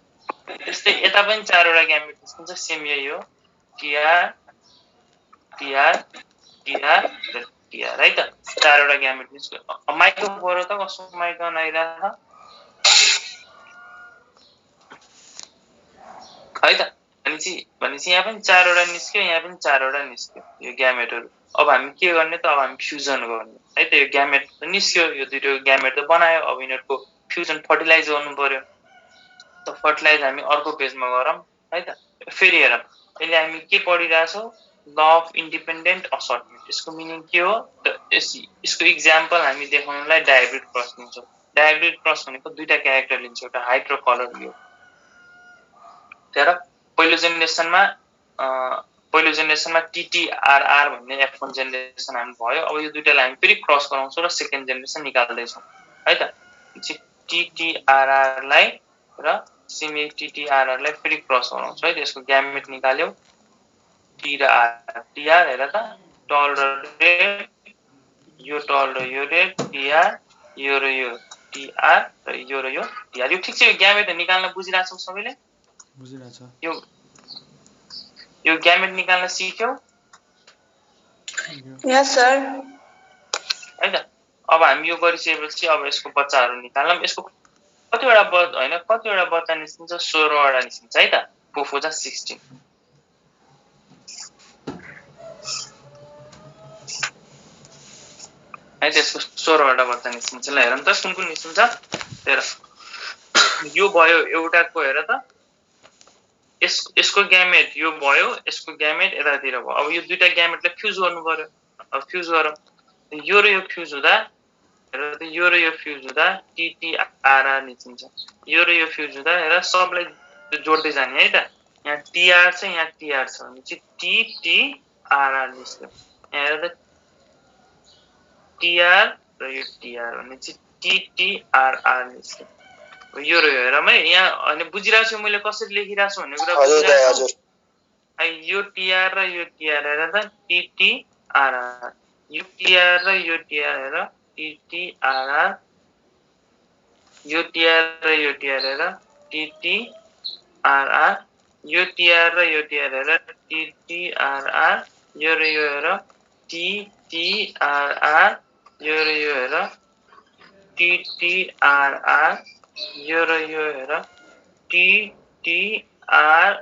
त्यस्तै यता पनि 4 वटा ग्यामेट निस्किन्छ सेम यही हो TR TR TR र TR है त 4 वटा ग्यामेट निस्क्यो माइक्रो गरो त कस्तो माइक्रो आइराछ है त भनेपछि यहाँ पनि 4 वटा निस्क्यो यहाँ पनि 4 वटा निस्क्यो यो ग्यामेटहरु अब हामी के गर्ने त अब हामी फ्युजन गर्ने है त यो ग्यामेट निस्क्यो यो दुईटै ग्यामेट त बनायो अब यिनीहरुको फ्युजन फर्टिलाइज गर्नु पर्यो त फर्टिलाइज हामी अर्को पेजमा गरौँ है त फेरि हेरौँ अहिले हामी के पढिरहेछौं ल अफ इन्डिपेन्डेन्ट असर्टमेन्ट यसको मिनिङ के हो त यसको एक्जाम्पल हामी देखाउनलाई डायब्रिड क्रस लिन्छौं डायब्रिड क्रस भनेको दुईटा क्यारेक्टर लिन्छ एउटा हाइट र कलर लियो तर पहिलो जेनेरेसनमा TTRR भन्ने F1 जेनेरेसन हामी भयो अब यो दुईटालाई हामी फेरि क्रस गराउँछौं र सेकेन्ड जेनेरेसन निकाल्दै छौं है त TTRR लाई र सिमी TTRR लाई फेरि क्रस गराउँछौं है त्यसको ग्यामेट निकाल्यौ T र R TR हेर त टल र रेड यो टल र यो रेड TR यो र यो टीटीआर र यो टीआर। यो ठीक छ? यो ग्यामेट निकाल्न बुझिरहेको छौ सबैले? बुझिरहेछ। यो ग्यामेट निकाल्न सिक्यौ? यस सर। है त। अब हामी यो गरिसकेपछि अब यसको बच्चाहरू निकाल्छौँ। यसको कतिवटा बच्चा निस्किन्छ? 16 वटा निस्किन्छ है त। फोफो चाहिँ 16 है। त्यसको 16 वटा बच्चा निस्किन्छ। ल हेरौँ त कुन निस्किन्छ। हेर यो भयो एउटाको, हेर त यसको ग्यामेट यो भयो, यसको ग्यामेट यतातिर भयो। अब यो दुईटा ग्यामेटलाई फ्युज गर्नु पर्यो। अब फ्युज गरौँ। यो र यो फ्युज हुँदा हेर त यो र यो फ्युज हुँदा टीटीआरआर निस्किन्छ। यो र यो फ्युज हुँदा हेर सबलाई जोड्दै जाने है त। यहाँ टीआर छ, यहाँ टीआर छ भने चाहिँ टीटीआरआर निस्क्यो। यहाँ हेर त टीआर र यो टीआर भने चाहिँ टीटीआरआर निस्क्यो। यो र यो हेरौँ है। यहाँ अनि बुझिरहेको छु मैले कसरी लेखिरहेको छु भन्ने कुरा बुझिरहेको छु। यो टीआर र यो टीआर हेर त टीटीआरआर। यो टीआर र यो टीआर हेर टीटीआरआर। यो टीआर र यो टीआर हेर टीटीआरआर। यो टीआर र यो टीआर हेर टीटीआरआर। यो र यो हेर टीटीआरआर। यो र यो हेर टीटीआरआर। यो र यो हेर टीटीआरआर।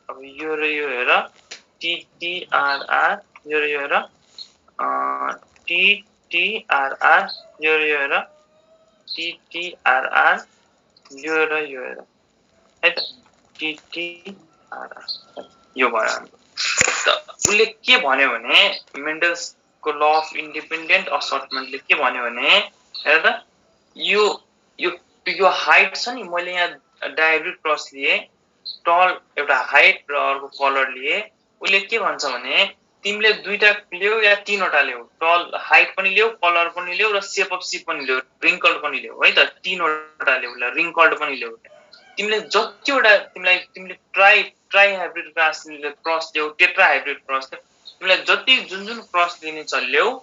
अब यो र यो हेर टीटीआरआर। यो र यो हेर टीटीआरआर। यो र यो हेर टीटीआरआर। यो र यो हेर है त टीटीआरआर। यो भयो हाम्रो। त उसले के भन्यो भने मेन्डल्सको ल अफ इन्डिपेन्डेन्ट असर्टमेन्टले के भन्यो भने हेर त यो हाइट छ नि, मैले यहाँ डायहेब्रिड क्रस लिए, टल एउटा हाइट र अर्को कलर लिए। उसले के भन्छ भने तिमीले दुईटा ल्याऊ या तीनवटा ल्याऊ, टल हाइट पनि ल्याऊ, कलर पनि ल्याऊ र सेप अफ सिप पनि ल्याऊ, रिङ्कल्ड पनि ल्याऊ है त। तीनवटा ल्याऊ, रिङ्कल्ड पनि ल्याऊ। तिमीले जतिवटा तिमीले ट्राई हाइब्रिड क्रस ल्याऊ, टेट्रा हाइब्रिड क्रस ल्याऊ, तिमीलाई जति जुन क्रस लिने छ ल्याऊ,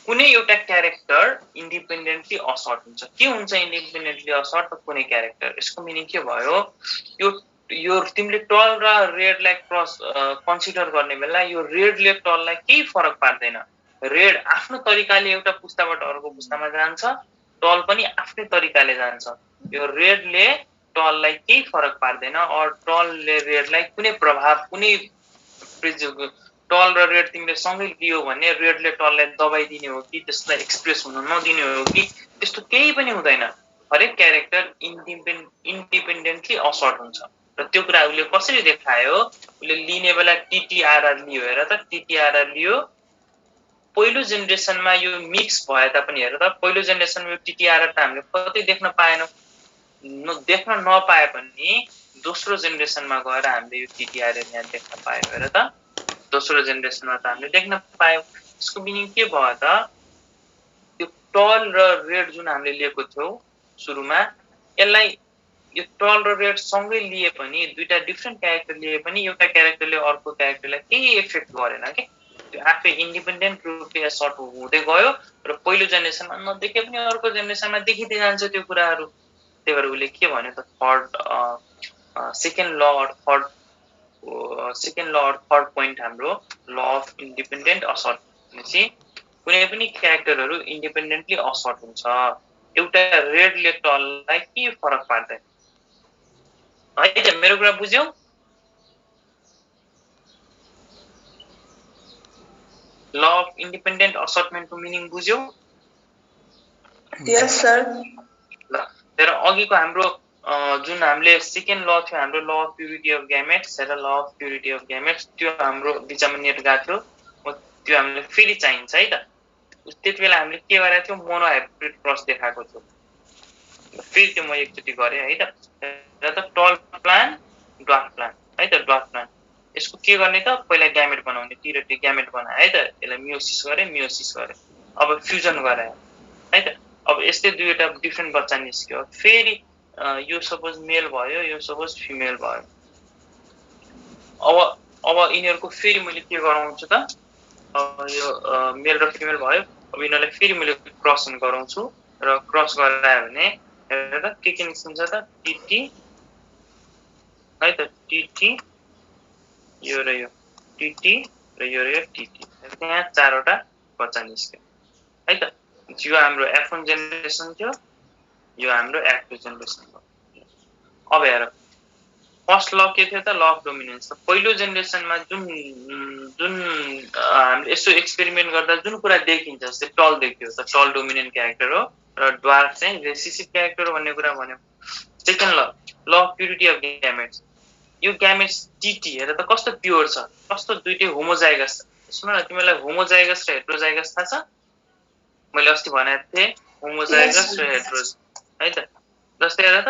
कुनै एउटा क्यारेक्टर इन्डिपेन्डेन्टली असर्ट हुन्छ। के हुन्छ इन्डिपेन्डेन्टली असर्ट? कुनै क्यारेक्टर। यसको मिनिङ के भयो? यो तिमीले टल र रेडलाई क्रस कन्सिडर गर्ने बेला यो रेडले टललाई केही फरक पार्दैन। रेड आफ्नो तरिकाले एउटा पुस्ताबाट अर्को पुस्तामा जान्छ, टल पनि आफ्नै तरिकाले जान्छ। यो रेडले टललाई केही फरक पार्दैन। टलले रेडलाई कुनै प्रभाव, कुनै टल र रेड तिमीले सँगै लियो भने रेडले टललाई दबाइदिने हो कि त्यसलाई एक्सप्रेस हुन नदिने हो कि त्यस्तो केही पनि हुँदैन। हरेक क्यारेक्टर इन्डिपेन्डेन्टली असर्ट हुन्छ। र त्यो कुरा उसले कसरी देखायो? उसले लिने बेला टीटीआरआर लियो। हेर त टीटीआरआर लियो। पहिलो जेनेरेसनमा यो मिक्स भए तापनि हेर त पहिलो जेनेरेसनमा यो टीटीआरआर त हामीले कतै देख्न पाएनौँ। देख्न नपाए पनि दोस्रो जेनेरेसनमा गएर हामीले यो टीटीआरआर यहाँ देख्न पायौँ। हेर त दोस्रो जेनेरेसनमा त हामीले देख्न पायौँ। यसको मिनिङ के भयो त? यो टल र रेड जुन हामीले लिएको थियौँ सुरुमा, यसलाई यो टल र रेड सँगै लिए पनि, दुईटा डिफ्रेन्ट क्यारेक्टर लिए पनि एउटा क्यारेक्टरले अर्को क्यारेक्टरलाई केही इफेक्ट गरेन के। त्यो आफै इन्डिपेन्डेन्ट रूपले सर्ट हुँदै गयो र पहिलो जेनेरेसनमा नदेखे पनि अर्को जेनेरेसनमा देखिँदै जान्छ त्यो कुराहरू। त्यही भएर उसले के भन्यो त सेकेन्ड ल थर्ड पोइन्ट हाम्रो ल अफ इन्डिपेन्डेन्ट असर्ट भनेपछि कुनै पनि क्यारेक्टरहरू इन्डिपेन्डेन्टली असर्ट हुन्छ। एउटा रेडले टललाई के फरक पार्दैन है त। मेरो कुरा बुझ्यौ? ल अफ इन्डिपेन्डेन्ट असर्टमेन्टको मिनिङ बुझ्यौ? यस सर। ल तर अघिको हाम्रो जुन हामीले सेकेन्ड ल थियो हाम्रो ल अफ प्युरिटी अफ ग्यामेट्स, र ल अफ प्युरिटी अफ ग्यामेट्स, त्यो हाम्रो बिचमा नेट गएको थियो। त्यो हामीले फेरि चाहिन्छ है त। त्यति बेला हामीले के गरेको थियौँ? मोनो हाइब्रिड क्रस देखाएको थियो। फेरि त्यो म एकचोटि गरेँ है त। र त टल प्लान, ड्वार्फ प्लान है त। ड्वार्फ प्लान यसको के गर्ने त? पहिला ग्यामेट बनाउने, टी र टी ग्यामेट बनाए है त। यसलाई मियोसिस गरे। अब फ्युजन गरायो है त। अब यस्तै दुईवटा डिफ्रेन्ट बच्चा निस्क्यो। फेरि यो सपोज मेल भयो, यो सपोज फिमेल भयो। अब यिनीहरूको फेरि मैले के गराउँछु त? यो मेल र फिमेल भयो। अब यिनीहरूलाई फेरि मैले क्रसन गराउँछु। र क्रस गरायो भने हेरेर के निस्किन्छ त टीटी है त टीटी यो र यो टीटी र यो टीटी त्यहाँ चारवटा बच्चा निस्क्यो है त यो हाम्रो F1 जेनेरेसन थियो यो हाम्रो F2 जेनेरेसन हो अब हेर फर्स्ट ल के थियो त ल अफ डोमिनेन्स पहिलो जेनेरेसनमा जुन हामीले यसो एक्सपेरिमेन्ट गर्दा जुन कुरा देखिन्छ जस्तै टल देखियो त टल डोमिनेन्ट क्यारेक्टर हो र ड्वार्फ चाहिँ रेसिसिभ क्यारेक्टर हो भन्ने कुरा भन्यो सेकेन्ड ल अफ प्युरिटी अफ ग्यामेट्स यो ग्यामेट्स टीटी हेर त कस्तो प्योर छ कस्तो दुईटै होमोजाइगस सुन न तिमीलाई होमोजाइगस र हेट्रोजाइगस थाहा छ मैले अस्ति भनेको थिएँ होमोजाइगस र हेट्रोज है त जस्तै हेर त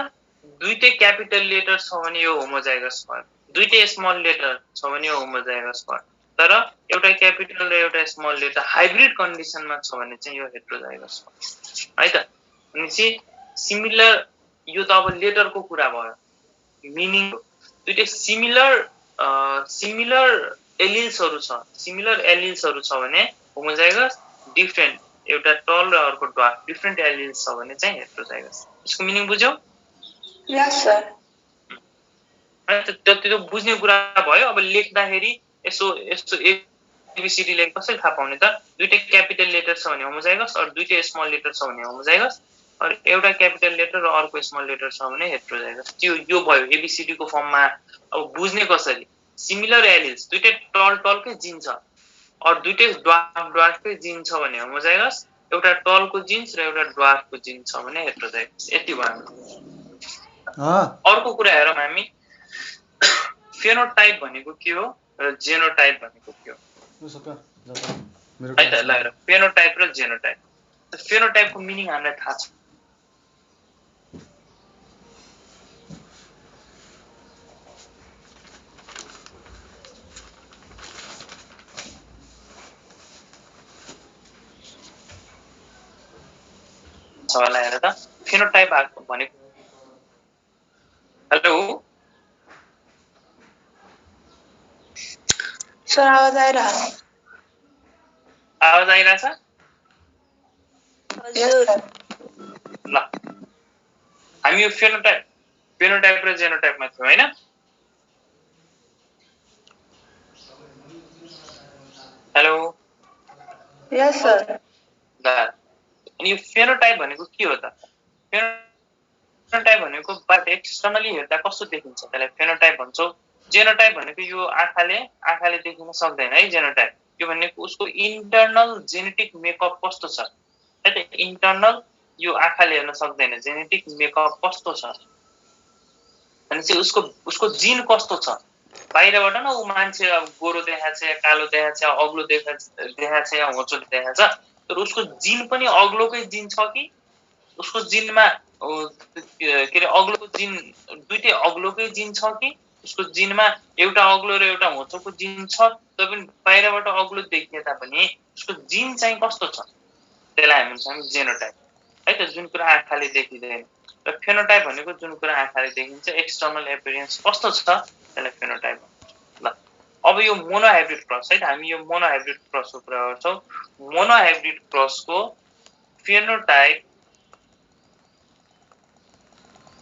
दुईटै क्यापिटल लेटर छ भने यो होमोजाइगस भयो दुईटै स्मल लेटर छ भने यो होमोजाइगस भयो तर एउटा क्यापिटल र एउटा स्मल लेटर हाइब्रिड कन्डिसनमा छ भने चाहिँ यो हेट्रोजाइगस भयो है त भनेपछि सिमिलर यो त अब लेटरको कुरा भयो मिनिङ दुईटै सिमिलर एलिल्सहरु छ भने होमोजाइगस डिफरेन्ट एउटा टल र अर्को ड्वार्फ डिफरेन्ट एलिल्स छ भने चाहिँ हेट्रोजाइगस यसको मिनिङ बुझ्यौ यस सर त्यो बुझ्ने कुरा भयो अब लेख्दाखेरि यसो एबीसीडी लेख कसरी थाहा पाउने त दुईटै क्यापिटल लेटर छ भने होमोजाइगस अर दुईटै स्मल लेटर छ भने होमोजाइगस अर एउटा क्यापिटल लेटर र अर्को स्मल लेटर छ भने हेट्रोजाइगस त्यो यो भयो एबीसीडी को फर्ममा अब बुझ्ने कसरी सिमिलर एलिल्स दुईटै टलकै जिन छ अर दुईटै ड्वार्फकै जिन छ भने होमोजाइगस एउटा टलको जिन्स र एउटा ड्वार्फको जिन छ भने हेट्रोजाइगस यति भयो अर्को कुरा हेरौँ हामी फेनोटाइप भनेको के हो र जेनोटाइप भनेको के हो है त ल फेनोटाइप र जेनोटाइप फेनोटाइपको मिनिङ हामीलाई थाहा छ होला हेर त फेनोटाइप भनेको हेलो सर आवाज आइरहेछ हजुर ल हामी यो फेनोटाइप र जेनोटाइपमा छौँ हैन हेलो यस सर ल अनि यो फेनोटाइप भनेको के हो त फेनोटाइप भनेको बाहिर एक्सटर्नली हेर्दा कस्तो देखिन्छ त्यसलाई फेनोटाइप भन्छौँ जेनोटाइप भनेको यो आँखाले देखिन सक्दैन है जेनोटाइप यो भनेको उसको इन्टर्नल जेनेटिक मेकअप कस्तो छ है त इन्टर्नल यो आँखाले हेर्न सक्दैन जेनेटिक मेकअप कस्तो छ भनेपछि उसको जिन कस्तो छ बाहिरबाट न उ मान्छे गोरो देखाछ या कालो देखाछ या अग्लो देखाछ या होचो देखाछ तर उसको जिन पनि अग्लोकै जिन छ कि उसको जिनमा के अरे अग्लोको जिन दुईटै अग्लोकै जिन छ कि उसको जिनमा एउटा अग्लो र एउटा होचोको जिन छ तर पनि बाहिरबाट अग्लो देखिए तापनि उसको जिन चाहिँ कस्तो छ त्यसलाई हामी भन्छौँ जेनोटाइप है त जुन कुरा आँखाले देखिँदैन र फेनोटाइप भनेको जुन कुरा आँखाले देखिन्छ एक्सटर्नल एपियरेन्स कस्तो छ त्यसलाई फेनोटाइप भन्छ ल अब यो मोनोहाइब्रिड क्रस है हामी यो मोनोहाइब्रिड क्रसको कुरा गर्छौँ मोनोहाइब्रिड क्रसको फेनोटाइप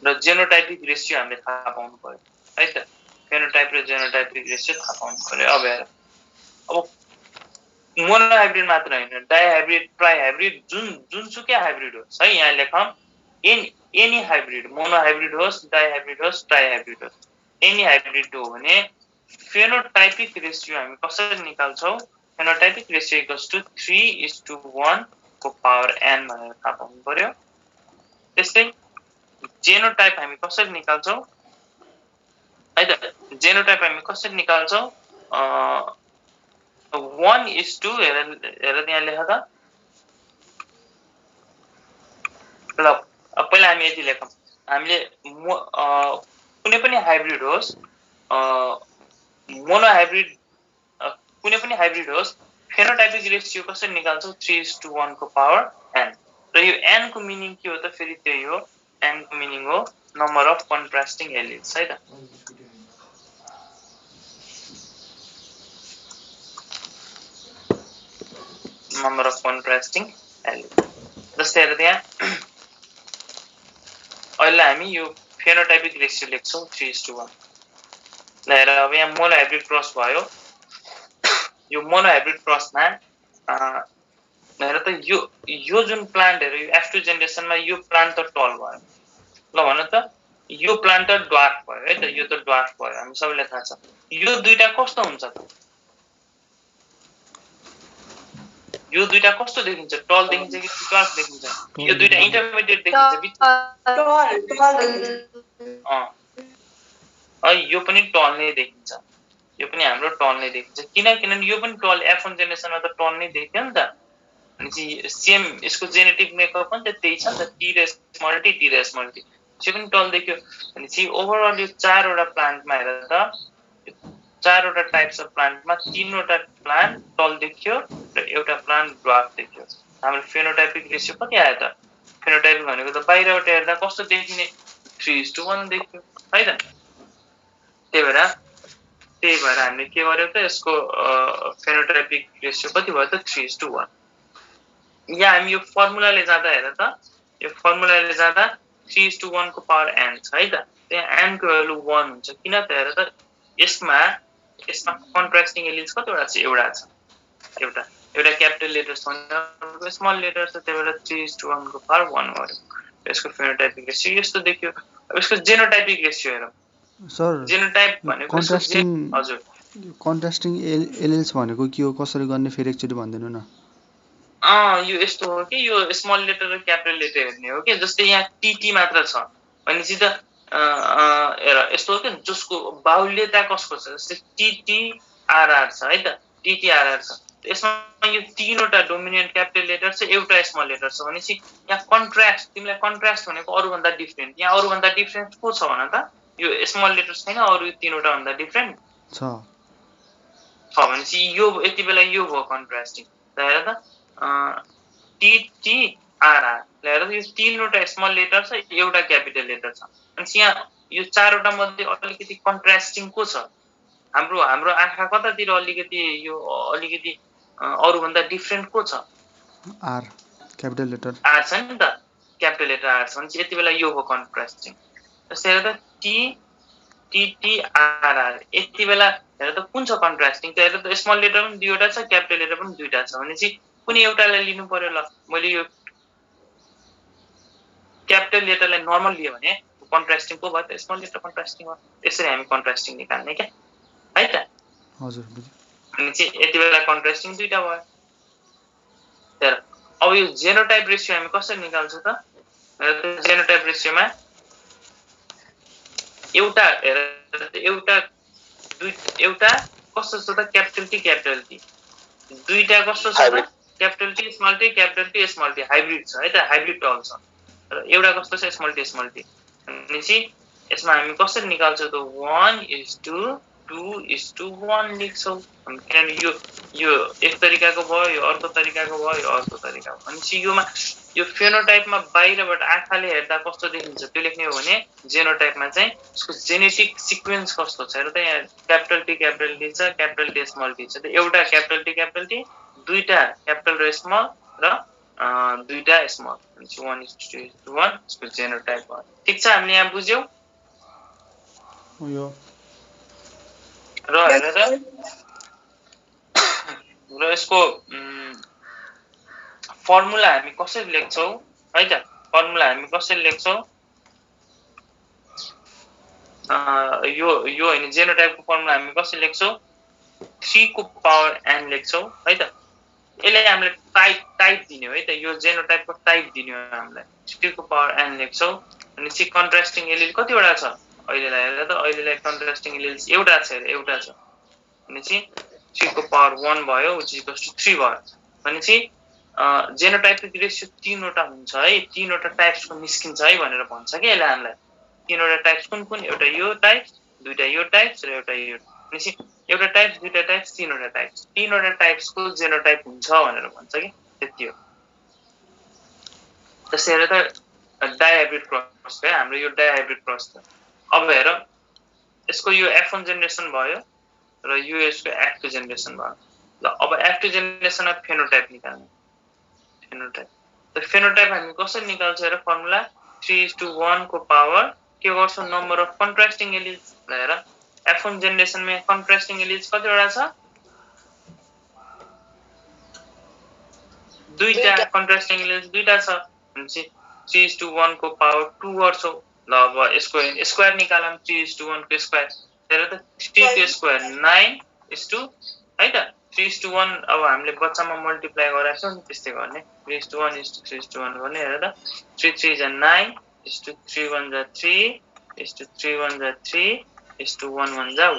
र जेनोटाइपिक रेशियो हामीले थाहा पाउनु पर्यो है त फेनोटाइप र जेनोटाइपिक रेशियो थाहा पाउनु पर्यो अब हेर अब मोनोहाइब्रिड मात्र हैन डाइहाइब्रिड ट्राइहाइब्रिड जुनसुकै हाइब्रिड होस् है यहाँ लेखौँ एनी हाइब्रिड मोनोहाइब्रिड होस् डाइहाइब्रिड होस् ट्राइहाइब्रिड होस् एनी हाइब्रिड हो भने फेनोटाइपिक रेशियो हामी कसरी निकाल्छौँ फेनोटाइपिक रेशियो इक्वल्स टु 3:1 को पावर n भनेर थाहा पाउनु पर्यो त्यस्तै जेनोटाइप हामी कसरी निकाल्छौँ है त जेनोटाइप हामी कसरी निकाल्छौँ 1:2 हेर त्यहाँ लेख त ल पहिला हामी यति लेखौँ हामीले कुनै पनि हाइब्रिड होस् मोनोहाइब्रिड कुनै पनि हाइब्रिड होस् फेनोटाइपिक रेशियो कसरी निकाल्छौँ 3:1 को पावर n र यो n को मिनिङ के हो त फेरि त्यही हो n को मिनिङ हो नम्बर अफ कन्ट्रास्टिङ एलिल्स है त नम्बर अफ कन्ट्रास्टिङ एलिल्स जस्तै हेर त्यहाँ अहिले हामी यो फेनोटाइपिक रेसियो लेख्छौँ 3:1 ल हेर अब यहाँ मोनो हाइब्रिड क्रस भयो यो मोनो हाइब्रिड क्रसमा हेर त यो जुन प्लान्टहरु यो F2 जेनेरेसनमा यो प्लान्ट त टल भयो ल भन त यो प्लान्ट त ड्वार्फ भयो है त यो त ड्वार्फ भयो हामी सबैलाई थाहा छ यो दुईटा कस्तो हुन्छ त यो दुईटा कस्तो देखिन्छ टल देखिन्छ कि ड्वार्फ देखिन्छ यो दुईटा इन्टरमिडिएट देखिन्छ बिचमा यो पनि टल नै देखिन्छ यो पनि हाम्रो टल नै देखिन्छ किनभने यो पनि टल F1 जेनेरेसनमा त टल नै देखियो नि त अनि सेम यसको जेनेटिक मेकअप पनि त त्यही छ नि त T रेस मल्टी यो पनि टल देखियो अनि ओभरअल यो चारवटा प्लान्टमा हेर त चारवटा टाइप्स अफ प्लान्टमा तीनवटा प्लान्ट टल देखियो र एउटा प्लान्ट ड्वार्फ देखियो हाम्रो फेनोटाइपिक रेशियो कति आयो त फेनोटाइपिक भनेको त बाहिरबाट हेर्दा कस्तो देखिने 3:1 देखियो है त त्यही भएर हामीले के गर्यो त यसको फेनोटाइपिक रेशियो कति भयो त 3:1 यहाँ हामी यो फर्मुलाले जाँदा हेर त यो फर्मुलाले जाँदा 3:1 को पावर n छ है त त्यहाँ n को भ्यालु 1 हुन्छ किन त हेर त यसमा कन्ट्रास्टिङ एलिमेन्ट्स कतिवटा छ एउटा क्यापिटल लेटर छ भने स्मल लेटर छ त्यही भएर 3:1 को पावर 1 गर्यो यसको फेनोटाइपिक रेशियो यस्तो देखियो अब यसको जेनोटाइपिक रेशियो हेरौँ सर जेनोटाइप भनेको हजुर कन्ट्रास्टिङ एलिल्स भनेको के हो कसरी गर्ने फेरि एकचोटी भनिदिनु न यो यस्तो हो कि यो स्मल लेटर र क्यापिटल लेटर हेर्ने हो कि जस्तै यहाँ टीटी मात्र छ भनेपछि त हेर यस्तो हो कि जसको बाहुल्यता कसको छ जस्तै टीटीआरआर छ है त टीटीआरआर छ यसमा यो तीनवटा डोमिनेन्ट क्यापिटल लेटर छ एउटा स्मल लेटर छ भनेपछि यहाँ कन्ट्रास्ट तिमीलाई कन्ट्रास्ट भनेको अरूभन्दा डिफरेन्ट यहाँ अरूभन्दा डिफरेन्ट को छ भन त यो स्मल लेटर छैन अरू तीनवटा भन्दा डिफरेन्ट छ भनेपछि यो यति बेला यो भयो कन्ट्रास्टिङ हेर त टीटीआरआर हेर त यो तीनवटा स्मल लेटर छ एउटा क्यापिटल लेटर छ अनि यहाँ यो चारवटा मध्ये अलिकति कन्ट्रास्टिङ को छ हाम्रो आँखा कतातिर अलिकति अरूभन्दा डिफरेन्ट को छ आर क्यापिटल लेटर आर छ नि त क्यापिटल लेटर आर छ भने यति बेला यो हो कन्ट्रास्टिङ जस्तै हेर त टीटीआरआर यति बेला हेर त कुन छ कन्ट्रास्टिङ त हेर त स्मल लेटर पनि दुईवटा छ क्यापिटल लेटर पनि दुईटा छ भनेपछि कुनै एउटालाई लिनु पर्यो ल मैले यो क्यापिटल लेटरलाई नर्मल लियो भने कन्ट्रास्टिङ को भयो त स्मल लेटर कन्ट्रास्टिङ हो यसरी हामी कन्ट्रास्टिङ निकाल्ने क्या है त हजुर अनि यति बेला कन्ट्रास्टिङ दुईटा भयो हेर अब यो जेनोटाइप रेशियो हामी कसरी निकाल्छौँ त जेनोटाइप रेशियोमा एउटा कस्तो छ त क्यापिटल टी दुईटा कस्तो छ त capital T small T hybrid छ है त हाइब्रिड टल छ र एउटा कस्तो छ स्मल टी भनेपछि यसमा हामी कसरी निकाल्छौँ त 1:2:1 लेख्छौँ किनभने यो एक तरिकाको भयो यो अर्को तरिकाको भयो यो अर्को तरिकाको भनेपछि यो फेनोटाइपमा बाहिरबाट आँखाले हेर्दा कस्तो देखिन्छ त्यो लेख्ने हो भने जेनोटाइपमा चाहिँ यसको जेनेटिक सिक्वेन्स कस्तो छ र त यहाँ क्यापिटल टी छ क्यापिटल टी स्मल टी छ त एउटा क्यापिटल टी दुईटा क्यापिटल र स्मल र दुईटा स्मल 1:1 यसको जेनोटाइप भयो ठीक छ हामीले यहाँ बुझ्यौं र यसको फर्मुला हामी कसरी लेख्छौं है त फर्मुला हामी कसरी लेख्छौं यो हैन जेनोटाइपको फर्मुला हामी कसरी लेख्छौं 3 को पावर n लेख्छौं है त यसले हामीलाई टाइप दिने हो है त यो जेनोटाइपको टाइप दिने हो हामीलाई 3 को पावर n लेख्छौं अनि कन्ट्रास्टिङ एलिल कतिवटा छ अहिलेलाई हेर त अहिलेलाई कन्ट्रास्टिङ एलिल्स एउटा छ अनि 3 को पावर 1 भयो which is equals to 3 भयो भनेपछि जेनोटाइपिक रेशियो तीनवटा हुन्छ है तीनवटा टाइप्सको निस्किन्छ है भनेर भन्छ के यसले हामीलाई तीनवटा टाइप्स कुन एउटा यो टाइप दुईटा यो टाइप्स र एउटा यो भनेपछि एउटा टाइप दुईटा टाइप्स तीनवटा टाइप्सको जेनोटाइप हुन्छ भनेर भन्छ के त्यति हो जस्तै हेर त डाइहाइब्रिड क्रस है हाम्रो यो डाइहाइब्रिड क्रस छ अब हेर यसको यो F1 जेनेरेसन भयो र यो यसको F2 जेनेरेसन भयो ल अब F2 जेनेरेसनमा फेनोटाइप निकाल्ने त फेनोटाइप हामी कसरी निकाल्छ हेर फर्मुला 3:1 को पावर के गर्छौं नम्बर अफ कन्ट्रास्टिङ एलिज हेर F1 जेनेरेसनमा कन्ट्रास्टिङ एलिज कतिवटा छ दुईटा कन्ट्रास्टिङ एलिज दुईटा छ भनेपछि 3:1 को पावर 2 गर्छौ ल अब यसको स्क्वायर निकालम 3:1 को स्क्वायर हेर त 3 को स्क्वायर 9 है त 3:1 अब हामीले बच्चामा मल्टिप्लाई गराएको छौं त्यस्तै गर्ने 3:1 3:1 गर्ने हेर त 3 3 जा 9 3 1 जा 3 3 1 जा 3 1 1 जा 1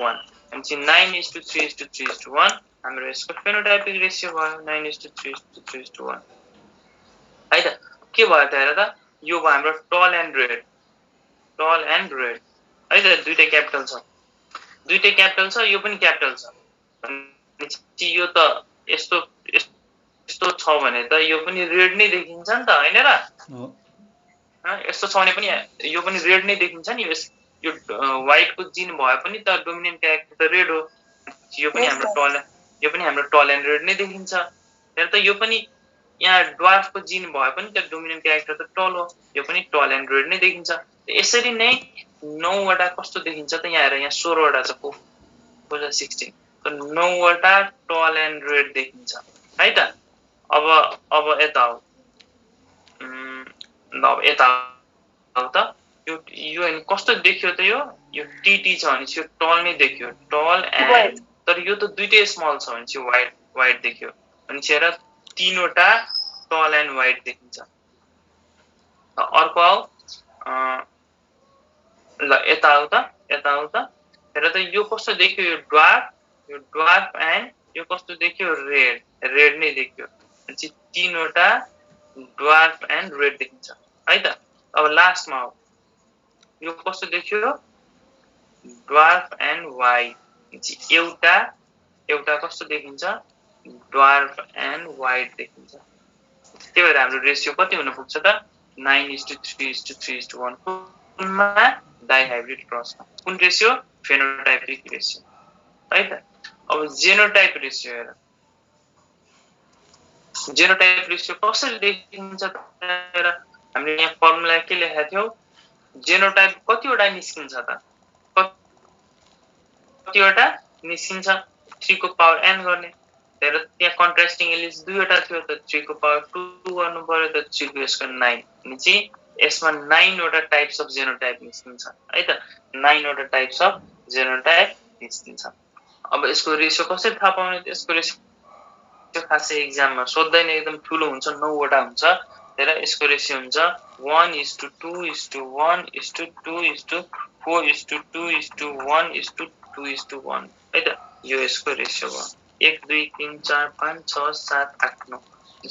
भनेपछि 9:3:3:1 हाम्रो यसको फेनोटाइपिक रेशियो भयो 9:3:3:1 है त के भयो त हेर त यो भयो हाम्रो टल एन्ड रेड है त दुईटै क्यापिटल छ यो पनि क्यापिटल छ भनेपछि यो त यस्तो यस्तो छ भने त यो पनि रेड नै देखिन्छ नि त हैन र यस्तो छ भने पनि यो पनि रेड नै देखिन्छ नि यो व्हाइट को जिन भए पनि त डोमिनेन्ट क्यारेक्टर त रेड हो यो पनि हाम्रो टल एन्ड रेड नै देखिन्छ हेर त यो पनि यहाँ ड्वार्फ को जिन भए पनि त डोमिनेन्ट क्यारेक्टर त टल हो यो पनि टल एन्ड रेड नै देखिन्छ यसरी नै 9 वटा कस्तो देखिन्छ त यहाँ हेर यहाँ 16 वटा छ को 16 त 9 वटा टल एन्ड रेड देखिन्छ है त अब यता हो अब यता हो त यो कस्तो देखियो त यो टीटी छ भने यो टल नै देखियो टल एन्ड तर यो त दुईटै स्मल छ भने चाहिँ व्हाइट देखियो अनि हेर तीनवटा टल एन्ड व्हाइट देखिन्छ अर्को आउ ल यता आउ त हेर त यो कस्तो देखियो यो ड्वार्फ एन्ड यो कस्तो देखियो रेड नै देखियो अनि तीनवटा ड्वार्फ एन्ड रेड देखिन्छ है त अब लास्टमा आउ यो कस्तो देखियो ड्वार्फ एन्ड व्हाइट एउटा कस्तो देखिन्छ ड्वार्फ एन्ड व्हाइट देखिन्छ त्यही भएर हाम्रो रेशियो कति हुन पुग्छ त 9:3:3:1 कुनमा डाइहाइब्रिड क्रसमा कुन रेशियो फेनोटाइपिक रेशियो है त अब जेनोटाइप रेशियो हेर जेनोटाइप रेशियो कसरी देखिन्छ त हामीले यहाँ फर्मुला के लेखेका थियौ जेनोटाइप कतिवटा निस्किन्छ त कतिवटा निस्किन्छ 3 को पावर n गर्ने हेर त्यहाँ कन्ट्रास्टिङ एलिज दुईवटा थियो त 3 को पावर 2 गर्नु पर्यो त 3 को यसको 9 अनि चाहिँ यसमा 9 वटा टाइप्स अफ जेनोटाइप निस्किन्छ है त 9 वटा टाइप्स अफ जेनोटाइप निस्किन्छ अब यसको रेशियो कसरी थाहा पाउने त यसको रेशियो खासै एक्जाममा सोध्दैन एकदम ठुलो हुन्छ 9 वटा हुन्छ हेर यसको रेशियो हुन्छ 1:2:1:2:4:2:1:2:1 है त यो यसको रेशियो भयो 1 2 3 4 5 6 7 8 9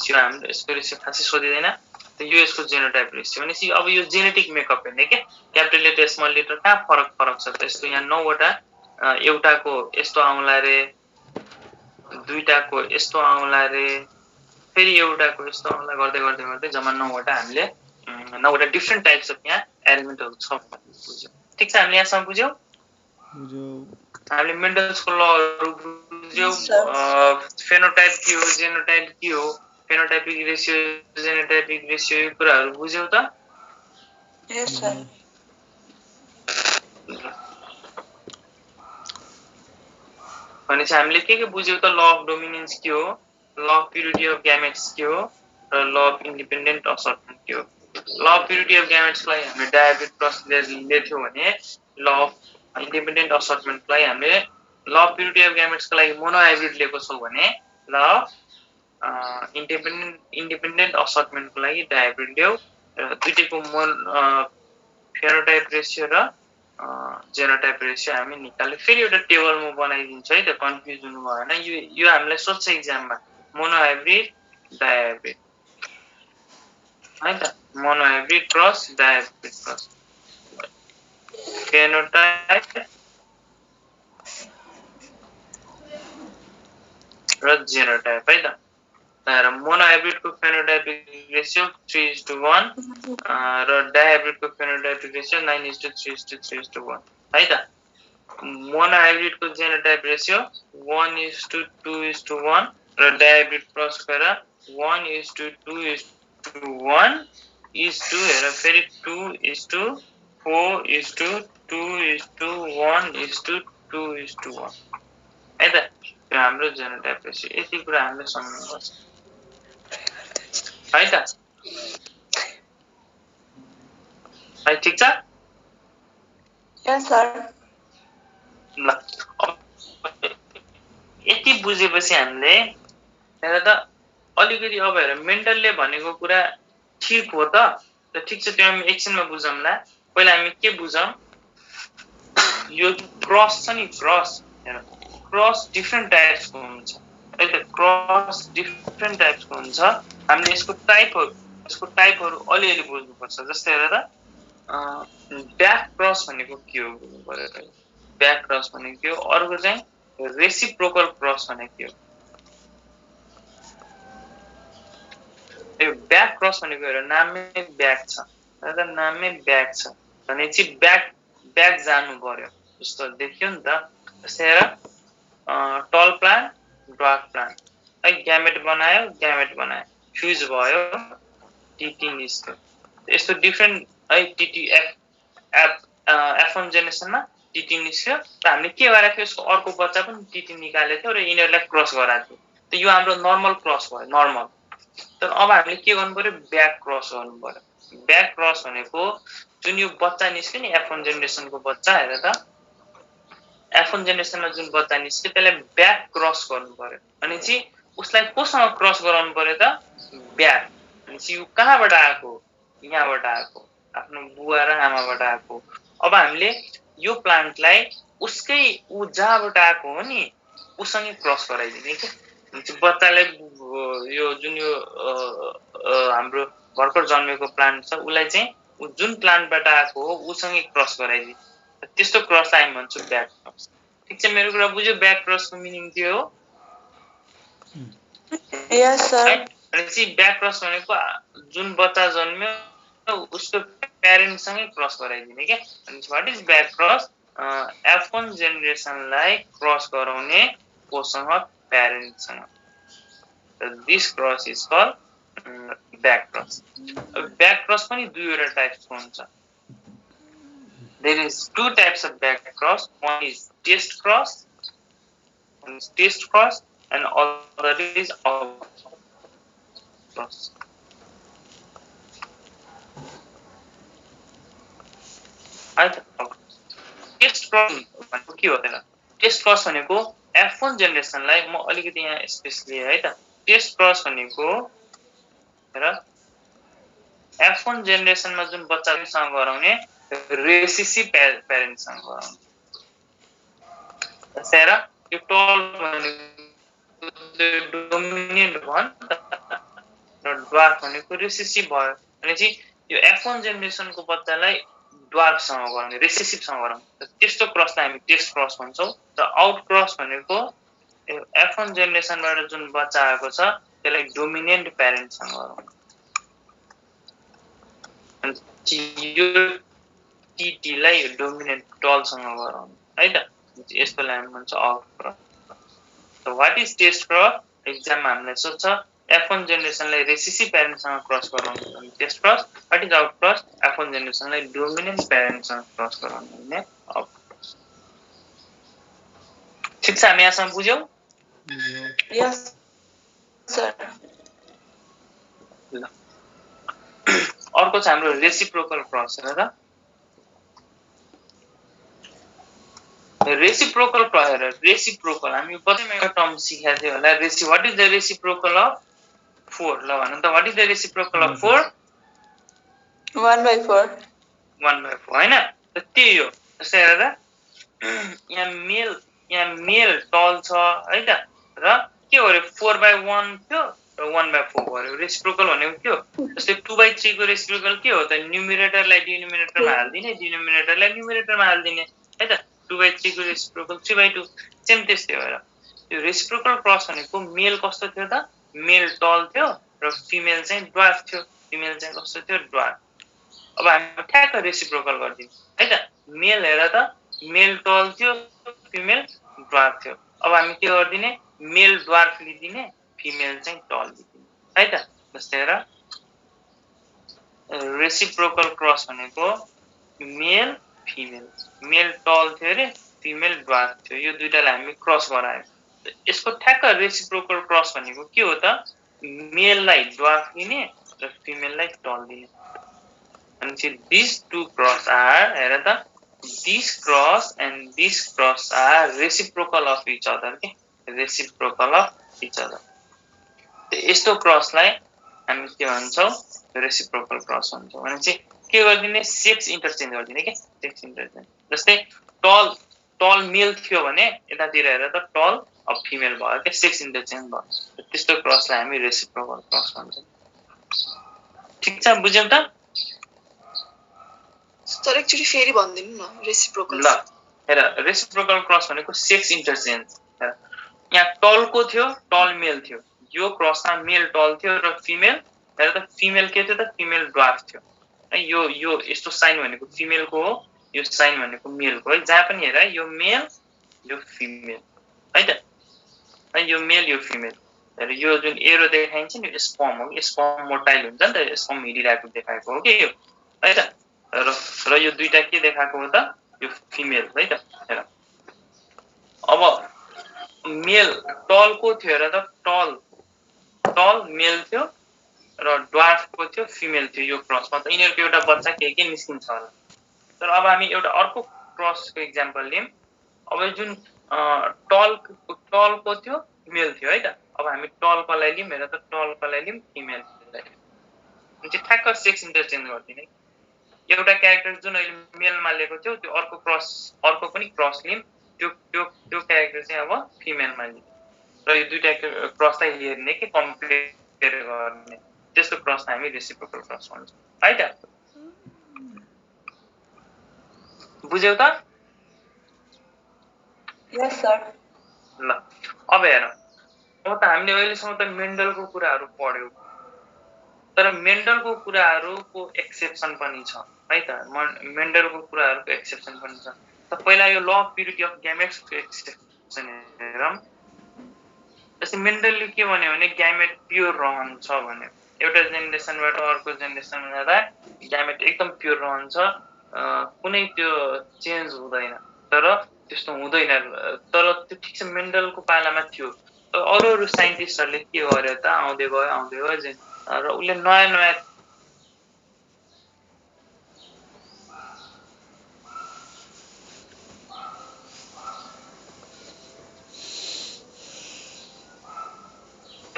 यो हाम्रो यसको रेशियो खासै सोधिदैन त यो यसको जेनोटाइप रेशियो भनेपछि अब यो जेनेटिक मेकअप हेर्ने के क्यापिटल लेटर स्मल लेटर कहाँ फरक छ त यस्तो यहाँ 9 वटा एउटाको यस्तो आउला रे दुईटाको यस्तो आउला रे फेरि एउटाको यस्तो आउला गर्दै जम्मा 9 वटा हामीले 9 वटा डिफरेन्ट टाइप्स अफ यहाँ एलिमेन्टहरु छ बुझ्यौ ठीक छ हामीले यहाँसम्म बुझ्यौ हामीले मेन्डल्सको लहरु बुझ्यौ फेनोटाइप के हो जेनोटाइप के हो फेनोटाइपिक रेशियो जेनोटाइपिक रेशियो यो कुराहरु बुझ्यौ त यस सर भने चाहिँ हामीले के बुझ्यौ त ल अफ डोमिनेन्स के हो ल अफ प्युरिटी अफ ग्यामेट्स के हो र ल अफ इन्डिपेन्डेन्ट असर्टमेन्ट के हो ल अफ प्युरिटी अफ ग्यामेट्सलाई हामीले डायहाइब्रिड क्रस लेख्यौ भने ल अफ इन्डिपेन्डेन्ट असर्टमेन्टलाई हामीले ल अफ प्युरिटी अफ ग्यामेट्सको लागि मोनोहाइब्रिड लिएको छौ भने ल अफ इन्डिपेन्डेन्ट असर्टमेन्टको लागि डायहाइब्रिड ल्याउ र दुईटैको फेनोटाइप रेशियो र जेनोटाइप रेशियो हामी निकाल्यो फेरि एउटा टेबल म बनाइदिन्छु है त कन्फ्युज हुनु भएन यो हामीलाई सोध्छ एक्जाममा मोनोहाइब्रिड डायहाइब्रिड है त monohybrid cross dihybrid cross phenotype र जेनोटाइप है त र मोनोहाइब्रिडको फेनोटाइपिक रेशियो 3:1 र डायहाइब्रिडको फेनोटाइपिक रेशियो 9:3:3:1 है त मोनोहाइब्रिडको जेनोटाइप रेशियो 1:2:1 र डायहाइब्रिड क्रस गरेर 1:2:1 1 is to हेर फेरि 2:4:2:1:2:1 है त त्यो हाम्रो जेनोटाइप रेसियो यति कुरा हामीले सम्झनुपर्छ है त है ठिक छ Yes, sir. ल यति बुझेपछि हामीले हेर त अलिकति अब हेर मेन्टलले भनेको कुरा ठिक हो त ठिक छ त्यो हामी एकछिनमा बुझौँला पहिला हामी के बुझौँ यो क्रस छ नि क्रस हेर क्रस डिफ्रेन्ट टाइप्सको हुन्छ है त क्रस डिफ्रेन्ट टाइप्सको हुन्छ हामीले यसको टाइपहरू अलिअलि बुझ्नुपर्छ जस्तै हेर त ब्याक क्रस भनेको के हो बुझ्नु पर्यो ब्याक क्रस भनेको के हो अर्को चाहिँ रेसिप्रोकल क्रस भनेको के हो यो ब्याक क्रस भनेको हेर नाममै ब्याक छ र नाममै ब्याक छ भनेपछि ब्याक जानु पर्यो जस्तो देखियो नि त जस्तै हेर टल प्लान्ट ड्वार्फ प्लान्ट है ग्यामेट बनायो फ्युज भयो टिटी निस्क्यो यस्तो डिफ्रेन्ट है टिटी F1 जेनेरेसनमा टिटी निस्क्यो र हामीले के गरेको थियो यसको अर्को बच्चा पनि टिटी निकालेको थियो र यिनीहरूलाई क्रस गराएको थियो यो हाम्रो नर्मल क्रस भयो नर्मल तर अब हामीले के गर्नु पर्यो ब्याक क्रस गर्नु पर्यो ब्याक क्रस भनेको जुन यो बच्चा निस्क्यो नि F1 जेनेरेसनको बच्चा हेर त F1 जेनेरेसनमा जुन बच्चा निस्क्यो त्यसलाई ब्याक क्रस गर्नु पर्यो भनेपछि उसलाई कोसँग क्रस गराउनु पर्यो त ब्याक भनेपछि यो कहाँबाट आएको यहाँबाट आएको आफ्नो बुवा र आमाबाट आएको अब हामीले यो प्लान्टलाई उसकै जहाँबाट आएको हो नि उसँगै क्रस गराइदिने के बच्चालाई यो जुन यो हाम्रो भर्खर जन्मेको प्लान्ट छ उसलाई चाहिँ जुन प्लान्टबाट आएको हो उसँगै क्रस गराइदिने त्यस्तो क्रसलाई हामी भन्छौँ ब्याक क्रस ठिक छ मेरो कुरा बुझ्यो ब्याक क्रसको मिनिङ के हो Yes, sir. भनेपछि ब्याक क्रस भनेको जुन बच्चा जन्म्यो उसको प्यारेन्टसँगै क्रस गराइदिने क्या what is back cross F1 जेनेरेसनलाई क्रस गराउने कोसँग प्यारेन्टसँग this cross is call back cross back cross पनि दुईवटा टाइप्सको हुन्छ there is two types of back cross one is test cross and other is out cross test cross भनेको के हो त टेस्ट क्रस भनेको F1 जेनेरेसनलाई म अलिकति यहाँ स्पेस लिए है त टेस्ट क्रस भनेको हेर F1 जेनेरेसनमा जुन बच्चासँग गराउने रेसिसिभ प्यारेन्टसँग गराउने हेर यो टल भनेको डोमिनेन्ट भयो नि त र ड्वार्फ भनेको रेसिसिभ भयो भनेपछि यो F1 जेनेरेसनको बच्चालाई ड्वार्फसँग गराउने रेसिसिभसँग गराउने त्यस्तो क्रसलाई हामी टेस्ट क्रस भन्छौँ र आउट क्रस भनेको F1 जेनेरेसनबाट जुन बच्चा आएको छ त्यसलाई डोमिनेन्ट प्यारेन्टसँग गराउने यो टिटीलाई डोमिनेन्ट टलसँग गराउने है त यसकोलाई हामी भन्छौँ out cross what is test cross एक्जाममा हामीलाई सोध्छ F1 जेनेरेसनलाई रेसिसिभ प्यारेन्टसँग क्रस गराउने test cross what is out cross F1 जेनेरेसनलाई डोमिनेन्ट प्यारेन्टसँग क्रस गराउने भन्ने आउट क्रस ठिक छ हामी यहाँसम्म बुझ्यौँ Yes, sir. ल अर्को छ हाम्रो रेसिप्रोकल क्रस हेर त रेसिप्रोकल रेसिप्रोकल हामी कतिमा एउटा टर्म सिकेको थियो होला what is the reciprocal of 4 ल भन त what is the reciprocal of 4 1/4. 1/4 हैन त्यही हो जस्तै हेर त यहाँ मेल टल छ है त र के हो रे 4/1 थियो र 1/4 भयो रेसिप्रोकल भनेको के हो जस्तै 2/3 को रेसिप्रोकल के हो त न्युमरेटरलाई डिनोमिनेटरमा हाल्दिने डिनोमिनेटरलाई न्युमरेटरमा हाल्दिने है त 2/3 को रेसिप्रोकल 3/2 सेम त्यस्तै हो र यो रेसिप्रोकल क्रस भनेको मेल कस्तो थियो त मेल टल थियो र फिमेल चाहिँ ड्वार्फ थियो फिमेल चाहिँ कस्तो थियो ड्वार्फ अब हामी ठ्याक्क रेसिप्रोकल गर्दियौँ है त मेल हेर त मेल टल थियो फिमेल ड्वार्फ थियो अब हामी के गर्दिने मेल ड्वार्फ लिदिने फिमेल चाहिँ टल लिदिने है त जस्तै हेर रेसिप्रोकल क्रस भनेको मेल फिमेल, मेल टल थियो रे फिमेल ड्वार्फ थियो, यो दुईटालाई हामी क्रस गरायौँ। यसको ठ्याक्क रेसिप्रोकल क्रस भनेको के हो त, मेललाई ड्वार्फ दिने र फिमेललाई टल दिने। भनेपछि दिस टु क्रस आर, हेर त, this cross and this cross are reciprocal of each other के, रेसिप्रोकल अफ इच अदर। यस्तो क्रसलाई हामी के भन्छौँ, रेसिप्रोकल क्रस भन्छौँ। भनेपछि के गरिदिने, सेक्स इन्टरचेन्ज गरिदिने के, सेक्स इन्टरचेन्ज। जस्तै टल टल मेल थियो भने यतातिर हेर त टल अब फिमेल भयो के, सेक्स इन्टरचेन्ज भयो। त्यस्तो क्रसलाई हामी रेसिप्रोकल क्रस भन्छौँ। ठिक छ, बुझ्यौ त? सर एकचोटि फेरि भनिदिनु न रेसिप्रोकल। ल हेर, रेसिप्रोकल क्रस भनेको सेक्स इन्टरचेन्ज। हेर यहाँ टलको थियो, टल मेल थियो, यो क्रसमा मेल टल थियो र फिमेल, हेर त फिमेल के थियो त, फिमेल ड्वार्फ थियो। यो यो यस्तो साइन भनेको फिमेलको हो, यो साइन भनेको मेलको है। जहाँ पनि हेर, यो मेल यो फिमेल है त, यो मेल यो फिमेल। हेर यो जुन एरो देखाइन्छ नि, यो स्पर्म हो कि, स्पर्म मोटाइल हुन्छ नि त, स्पर्म हिँडिरहेको देखाएको हो कि यो है त। र यो दुईटा के देखाएको हो त, यो फिमेल है त। हेर अब मेल टलको थियो, हेर त टल टल मेल थियो र ड्वार्फको थियो फिमेल थियो यो क्रसमा, त यिनीहरूको एउटा बच्चा के निस्किन्छ होला। तर अब हामी एउटा अर्को क्रसको इक्जाम्पल लियौँ। अब जुन टलको थियो मेल थियो है त, अब हामी टलकोलाई लियौँ, हेर त टलकोलाई लियौँ, फिमेललाई लियौँ, ठ्याक्क सेक्स इन्टरचेन्ज गरिदिने। एउटा क्यारेक्टर जुन अहिले मेलमा लिएको थियो त्यो अर्को पनि क्रस लियौँ, त्यो क्यारेक्टर चाहिँ अब फिमेलमा लियौँ, र यो दुईटा क्रसलाई हेर्ने कि कम्पेयर गर्ने, त्यस्तो क्रसलाई हामी रेसिप्रोकल क्रस भन्छौँ है त। बुझ्यौ त? यस सर। ल अब हेर, अब त हामीले अहिलेसम्म त मेन्डलको कुराहरू पढ्यौँ, तर मेन्डलको कुराहरूको एक्सेप्सन पनि छ है त। मेन्डलको कुराहरूको एक्सेप्सन पनि छ। त पहिला यो ल अफ प्युरिटी अफ ग्यामेट्सको एक्सेप्सन हेरौँ। जस्तै मेन्डलले के भन्यो भने ग्यामेट प्योर रहन्छ भन्यो। एउटा जेनेरेसनबाट अर्को जेनेरेसनमा जाँदा ग्यामेट एकदम प्योर रहन्छ, कुनै त्यो चेन्ज हुँदैन। तर त्यस्तो हुँदैन, तर त्यो ठिक छ मेन्डलको पालामा थियो। अरू साइन्टिस्टहरूले के गर्यो त, आउँदै गयो र उसले नयाँ नयाँ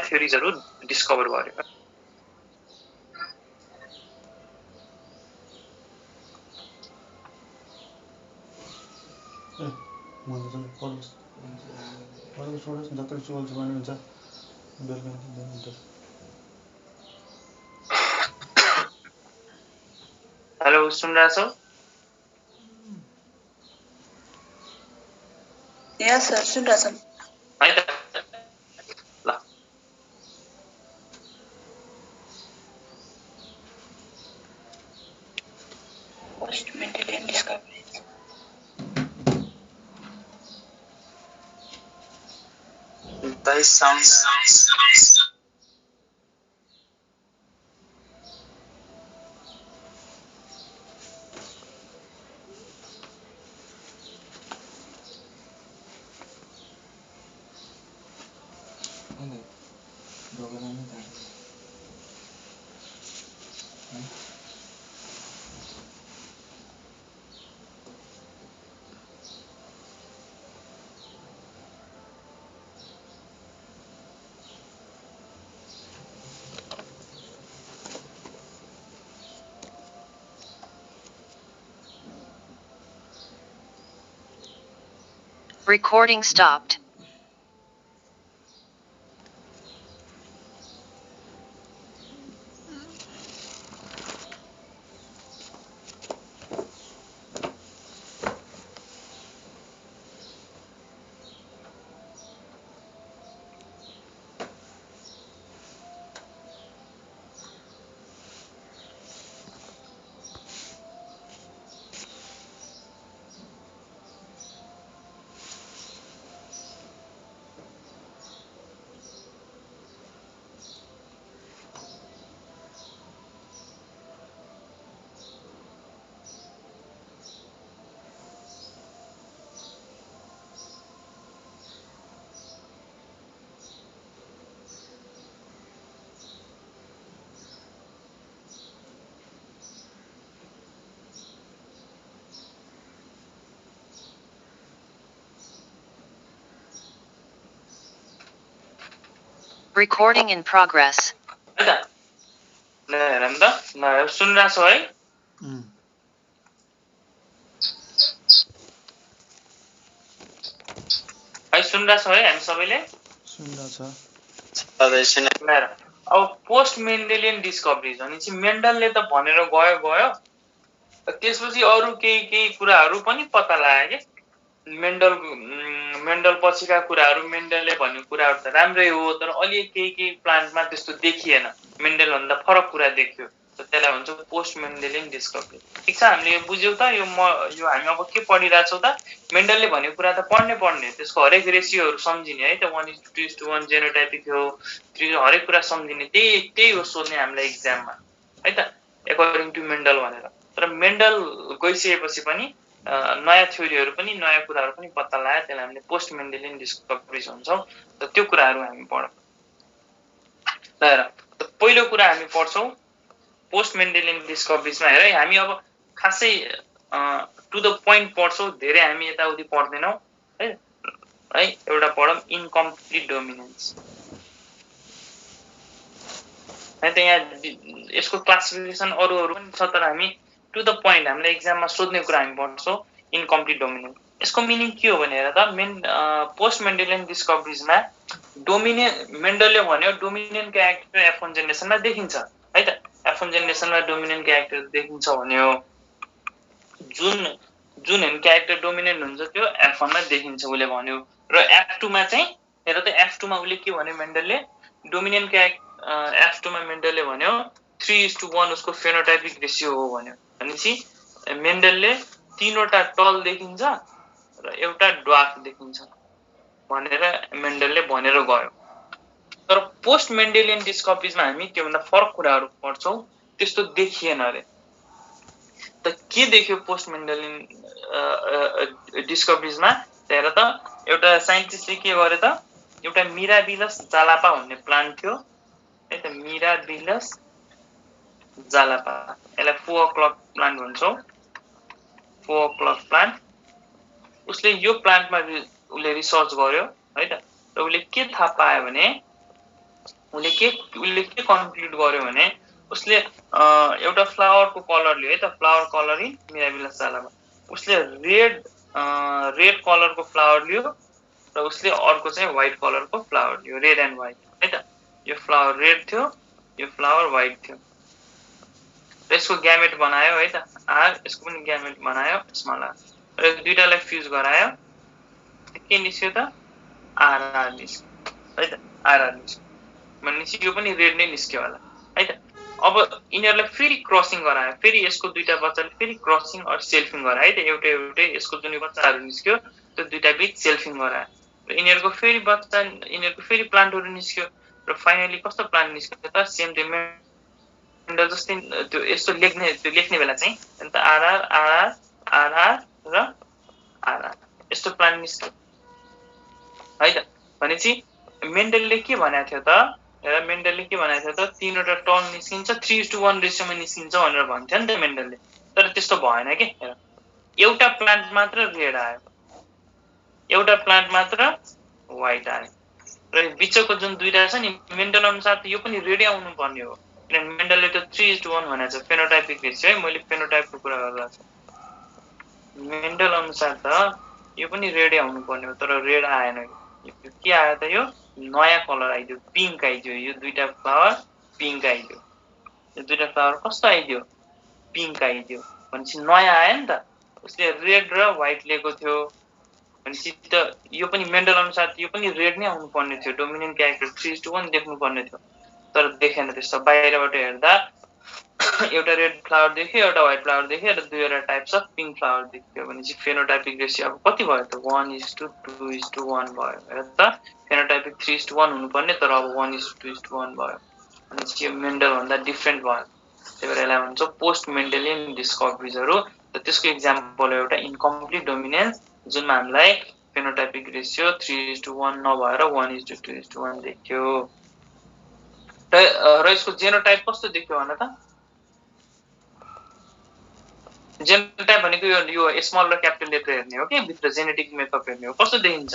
थ्योरिजहरू डिस्कभर गर्यो। हेलो, सुनिरहेछौ? यस सर, सुनिरहेछौँ है त। ल post Mendelian discoveries. That sounds Recording stopped. Recording in progress. है त ल हेरौँ त ल सुनिरहेको छौ है है सुनिरहेको छौ है हामी सबैले सुन्दैछ अब पोस्ट मेन्डेलियन डिस्कभरिज भनेपछि मेन्डलले त भनेर गयो त्यसपछि अरू केही कुराहरू पनि पत्ता लाग्यो के मेन्डल पछिका कुराहरू मेन्डलले भनेको कुराहरू त राम्रै हो तर अलि केही प्लान्टमा त्यस्तो देखिएन मेन्डल भन्दा फरक कुरा देखियो त्यसलाई भन्छ पोस्ट मेन्डेलियन डिस्कभरी ठिक छ हामीले यो बुझ्यौ त यो हामी अब के पढिरहेछौँ त मेन्डलले भनेको कुरा त पढ्ने त्यसको हरेक रेसियोहरू सम्झिने है त 1:2:1 जेनोटाइपिक हो 3 हरेक कुरा सम्झिने त्यही हो सोध्ने हामीलाई एक्जाममा है त एकर्डिङ टु मेन्डल भनेर तर मेन्डल गइसकेपछि पनि नयाँ थ्योरीहरू पनि नयाँ कुराहरू पनि पत्ता लाग्यो त्यसलाई हामीले पोस्ट मेन्डेलियन डिस्कभरिज भन्छौँ र त्यो कुराहरू हामी पढौँ ल पहिलो कुरा हामी पढ्छौँ पोस्ट मेन्डेलियन डिस्कभरिजमा हेर हामी अब खासै टु द पोइन्ट पढ्छौँ धेरै हामी यताउति पढ्दैनौँ है एउटा पढौँ इन्कम्प्लिट डोमिनेन्स है त यहाँ यसको क्लासिफिकेसन अरू पनि छ तर हामी टु द पोइन्ट हामीले एक्जाममा सोध्ने कुरा हामी पढ्छौँ इन्कम्प्लिट डोमिनेन्स यसको मिनिङ के हो भनेर त पोस्ट मेन्डेलियन डिस्कभरिजमा मेन्डलले भन्यो डोमिनेन्ट क्यारेक्टर F1 जेनेरेसनमा देखिन्छ है त F1 जेनेरेसनमा डोमिनेन्ट क्यारेक्टर देखिन्छ भन्यो जुन क्यारेक्टर डोमिनेन्ट हुन्छ त्यो F1 मा देखिन्छ उले भन्यो र F2 मा चाहिँ हेर त F2 मा उले के भन्यो मेन्डलले डोमिनेन्ट क्यारेक्टर F2 मा मेन्डलले भन्यो 3:1 उसको फेनोटाइपिक रेशियो हो भन्यो भनेपछि मेन्डलले तीनवटा टल देखिन्छ र एउटा ड्वार्फ देखिन्छ भनेर मेन्डलले भनेर गयो तर पोस्ट मेन्डेलियन डिस्कभरिजमा हामी त्योभन्दा फरक कुराहरू पढ्छौँ त्यस्तो देखिएन अरे त के देख्यो पोस्ट मेन्डेलियन डिस्कभरिजमा हेर त एउटा साइन्टिस्टले के गर्यो त एउटा मिराबिलस जालापा भन्ने प्लान्ट थियो है त मिराबिलस जालापा यसलाई 4 o'clock प्लान्ट भन्छौँ 4 o'clock प्लान्ट उसले यो प्लान्टमा उसले रिसर्च गर्यो है त र उसले के थाहा पायो भने उसले के कन्क्लुड गर्यो भने उसले एउटा फ्लावरको कलर लियो है त फ्लावर कलर इन मिराबिलस जालामा उसले रेड कलरको फ्लावर लियो र उसले अर्को चाहिँ व्हाइट कलरको flower Leo red and white है त यो फ्लावर रेड थियो यो फ्लावर व्हाइट थियो र यसको ग्यामेट बनायो है त आर यसको पनि ग्यामेट बनायो स्मल आर र दुईटालाई फ्युज गरायो के निस्क्यो त आरआर निस्क्यो है त आरआर निस्क्यो भनेपछि यो पनि रेड नै निस्क्यो होला है त अब यिनीहरूलाई फेरि क्रसिङ गरायो फेरि यसको दुईटा बच्चाले फेरि क्रसिङ अर सेल्फिङ गरायो है त एउटै यसको जुन बच्चाहरू निस्क्यो त्यो दुईटा बीच सेल्फिङ गरायो र यिनीहरूको फेरि प्लान्टहरू निस्क्यो र फाइनली कस्तो प्लान्ट निस्क्यो त सेम त्यो मेन्डल जस्तै त्यो यस्तो लेख्ने बेला चाहिँ अन्त आरआर आरआर आरआर र आरआर यस्तो प्लान्ट निस्क्यो है त भनेपछि मेन्डलले के भनेको थियो त मेन्डलले के भनेको थियो त तीनवटा टर्न निस्किन्छ 3:1 रेसियोमा निस्किन्छ भनेर भन्थ्यो नि त मेन्डलले तर त्यस्तो भएन के हेर एउटा प्लान्ट मात्र रेड आयो एउटा प्लान्ट मात्र व्हाइट आयो र बिचको जुन दुईटा छ नि मेन्डल अनुसार त यो पनि रेडै आउनु पर्ने हो किनभने मेन्डलले त 3:1 भनेको छ फेनोटाइपिक रेसियो है मैले फेनोटाइपको कुरा गरिरहेको छु मेन्डल अनुसार त यो पनि रेडै आउनु पर्ने हो तर रेड आएन के आयो त यो नयाँ कलर आइदियो पिङ्क आइदियो यो दुईटा फ्लावर पिङ्क आइदियो यो दुईटा फ्लावर कस्तो आइदियो पिङ्क आइदियो भनेपछि नयाँ आयो नि त उसले रेड र व्हाइट लिएको थियो भनेपछि त यो पनि मेन्डल अनुसार यो पनि रेड नै आउनु पर्ने थियो डोमिनेन्ट क्यारेक्टर 3:1 देख्नु पर्ने थियो तर देखेन त्यस्तो बाहिरबाट हेर्दा एउटा रेड फ्लावर देख्यो एउटा व्हाइट फ्लावर देख्यो र दुईवटा टाइप्स अफ पिङ्क फ्लावर देख्यो भनेपछि फेनोटाइपिक रेसियो अब कति भयो त 1:2:1 भयो हेर त फेनोटाइपिक 3:1 हुनुपर्ने तर अब 1:2:1 भयो भनेपछि यो मेन्डल भन्दा डिफ्रेन्ट भयो त्यही भएर यसलाई भन्छ पोस्ट मेन्डेलियन डिस्कभरिजहरू र त्यसको इक्जाम्पल एउटा इन्कम्प्लिट डोमिनेन्स जुनमा हामीलाई फेनोटाइपिक रेसियो 3:1 नभएर 1:2:1 देखियो र यसको जेनोटाइप कस्तो देखियो भन त जेनोटाइप भनेको यो स्मल र क्यापिटल लेटर हेर्ने हो कि भित्र जेनेटिक मेकअप हेर्ने हो कस्तो देखिन्छ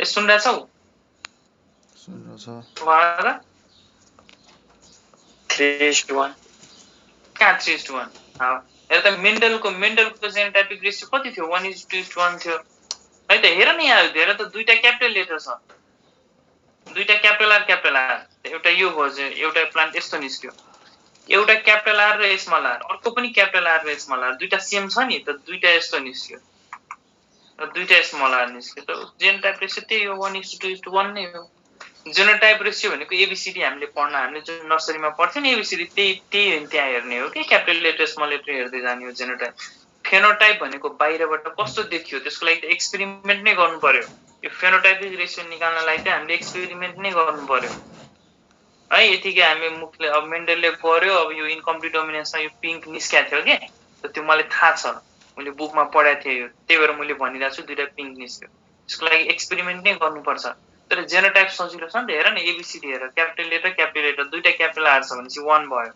ए सुन्दैछौ सुन्नु छ भएर 3:1 कहाँ 3:1 हेर त मेन्डलको जेनोटाइपिक रेसियो कति थियो 1:1 थियो है त हेर न यहाँ हेर त दुईटा क्यापिटल लेटर छ दुईटा क्यापिटल आर एउटा यो भयो एउटा प्लान्ट यस्तो निस्क्यो एउटा क्यापिटल आर र स्मल आर अर्को पनि क्यापिटल आर र स्मल आर दुईटा सेम छ नि त दुईटा यस्तो निस्क्यो र दुईटा स्मल आर निस्क्यो त जेनोटाइप रेसियो त्यही हो 1:2:1 नै हो जेनोटाइप रेसियो भनेको एबीसीडी हामीले जुन नर्सरीमा पढ्थ्यो नि एबीसीडी त्यही त्यहाँ हेर्ने हो कि क्यापिटल लेटर स्मल लेटर हेर्दै जाने हो जेनोटाइप फेनोटाइप भनेको बाहिरबाट कस्तो देखियो त्यसको लागि त एक्सपेरिमेन्ट नै गर्नु पर्यो यो फेनोटाइपिक रेसियो निकाल्नलाई चाहिँ हामीले एक्सपेरिमेन्ट नै गर्नु पर्यो है यतिकै हामी मुखले अब मेन्डलले गर्यो अब यो इनकम्प्लिट डोमिनेन्समा यो पिङ्क निस्केको थियो के त्यो मलाई थाहा छ मैले बुकमा पढाएको थिएँ यो त्यही भएर मैले भनिरहेको छु दुईटा पिङ्क निस्क्यो त्यसको लागि एक्सपेरिमेन्ट नै गर्नुपर्छ तर जेनोटाइप सजिलो छ नि त हेर न एबीसीडी हेर क्यापिटल लेटर दुईटा क्यापिटल आर छ भनेपछि 1 भयो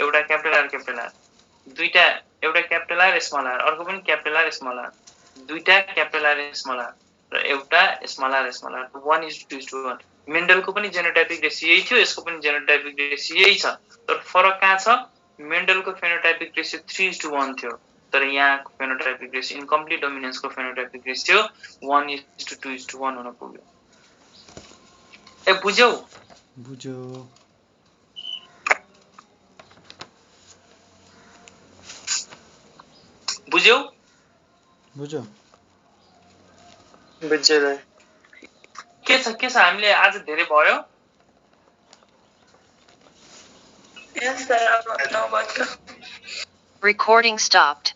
एउटा क्यापिटल आर दुईटा एउटा क्यापिटल आर स्मल आर अर्को पनि क्यापिटल आर स्मल आर दुईटा क्यापिटल आर स्मल आर र एउटा स्मल आर 1:2:1 मेन्डलको पनि जेनोटाइपिक रेसियो यही थियो यसको पनि जेनोटाइपिक रेसियो यही छ तर फरक कहाँ छ मेन्डलको फेनोटाइपिक रेसियो 3:1 थियो तर यहाँको फेनोटाइपिक रेसियो इनकम्प्लिट डोमिनेन्सको फेनोटाइपिक रेसियो 1:2:1 हुन पुग्यो ए बुझ्यौ बुझ्यो बुझ्यौ बुझ्यो बुझ्यो के छ हामीले आज धेरै भयो यस सर अब 9 बज्यो Recording stopped.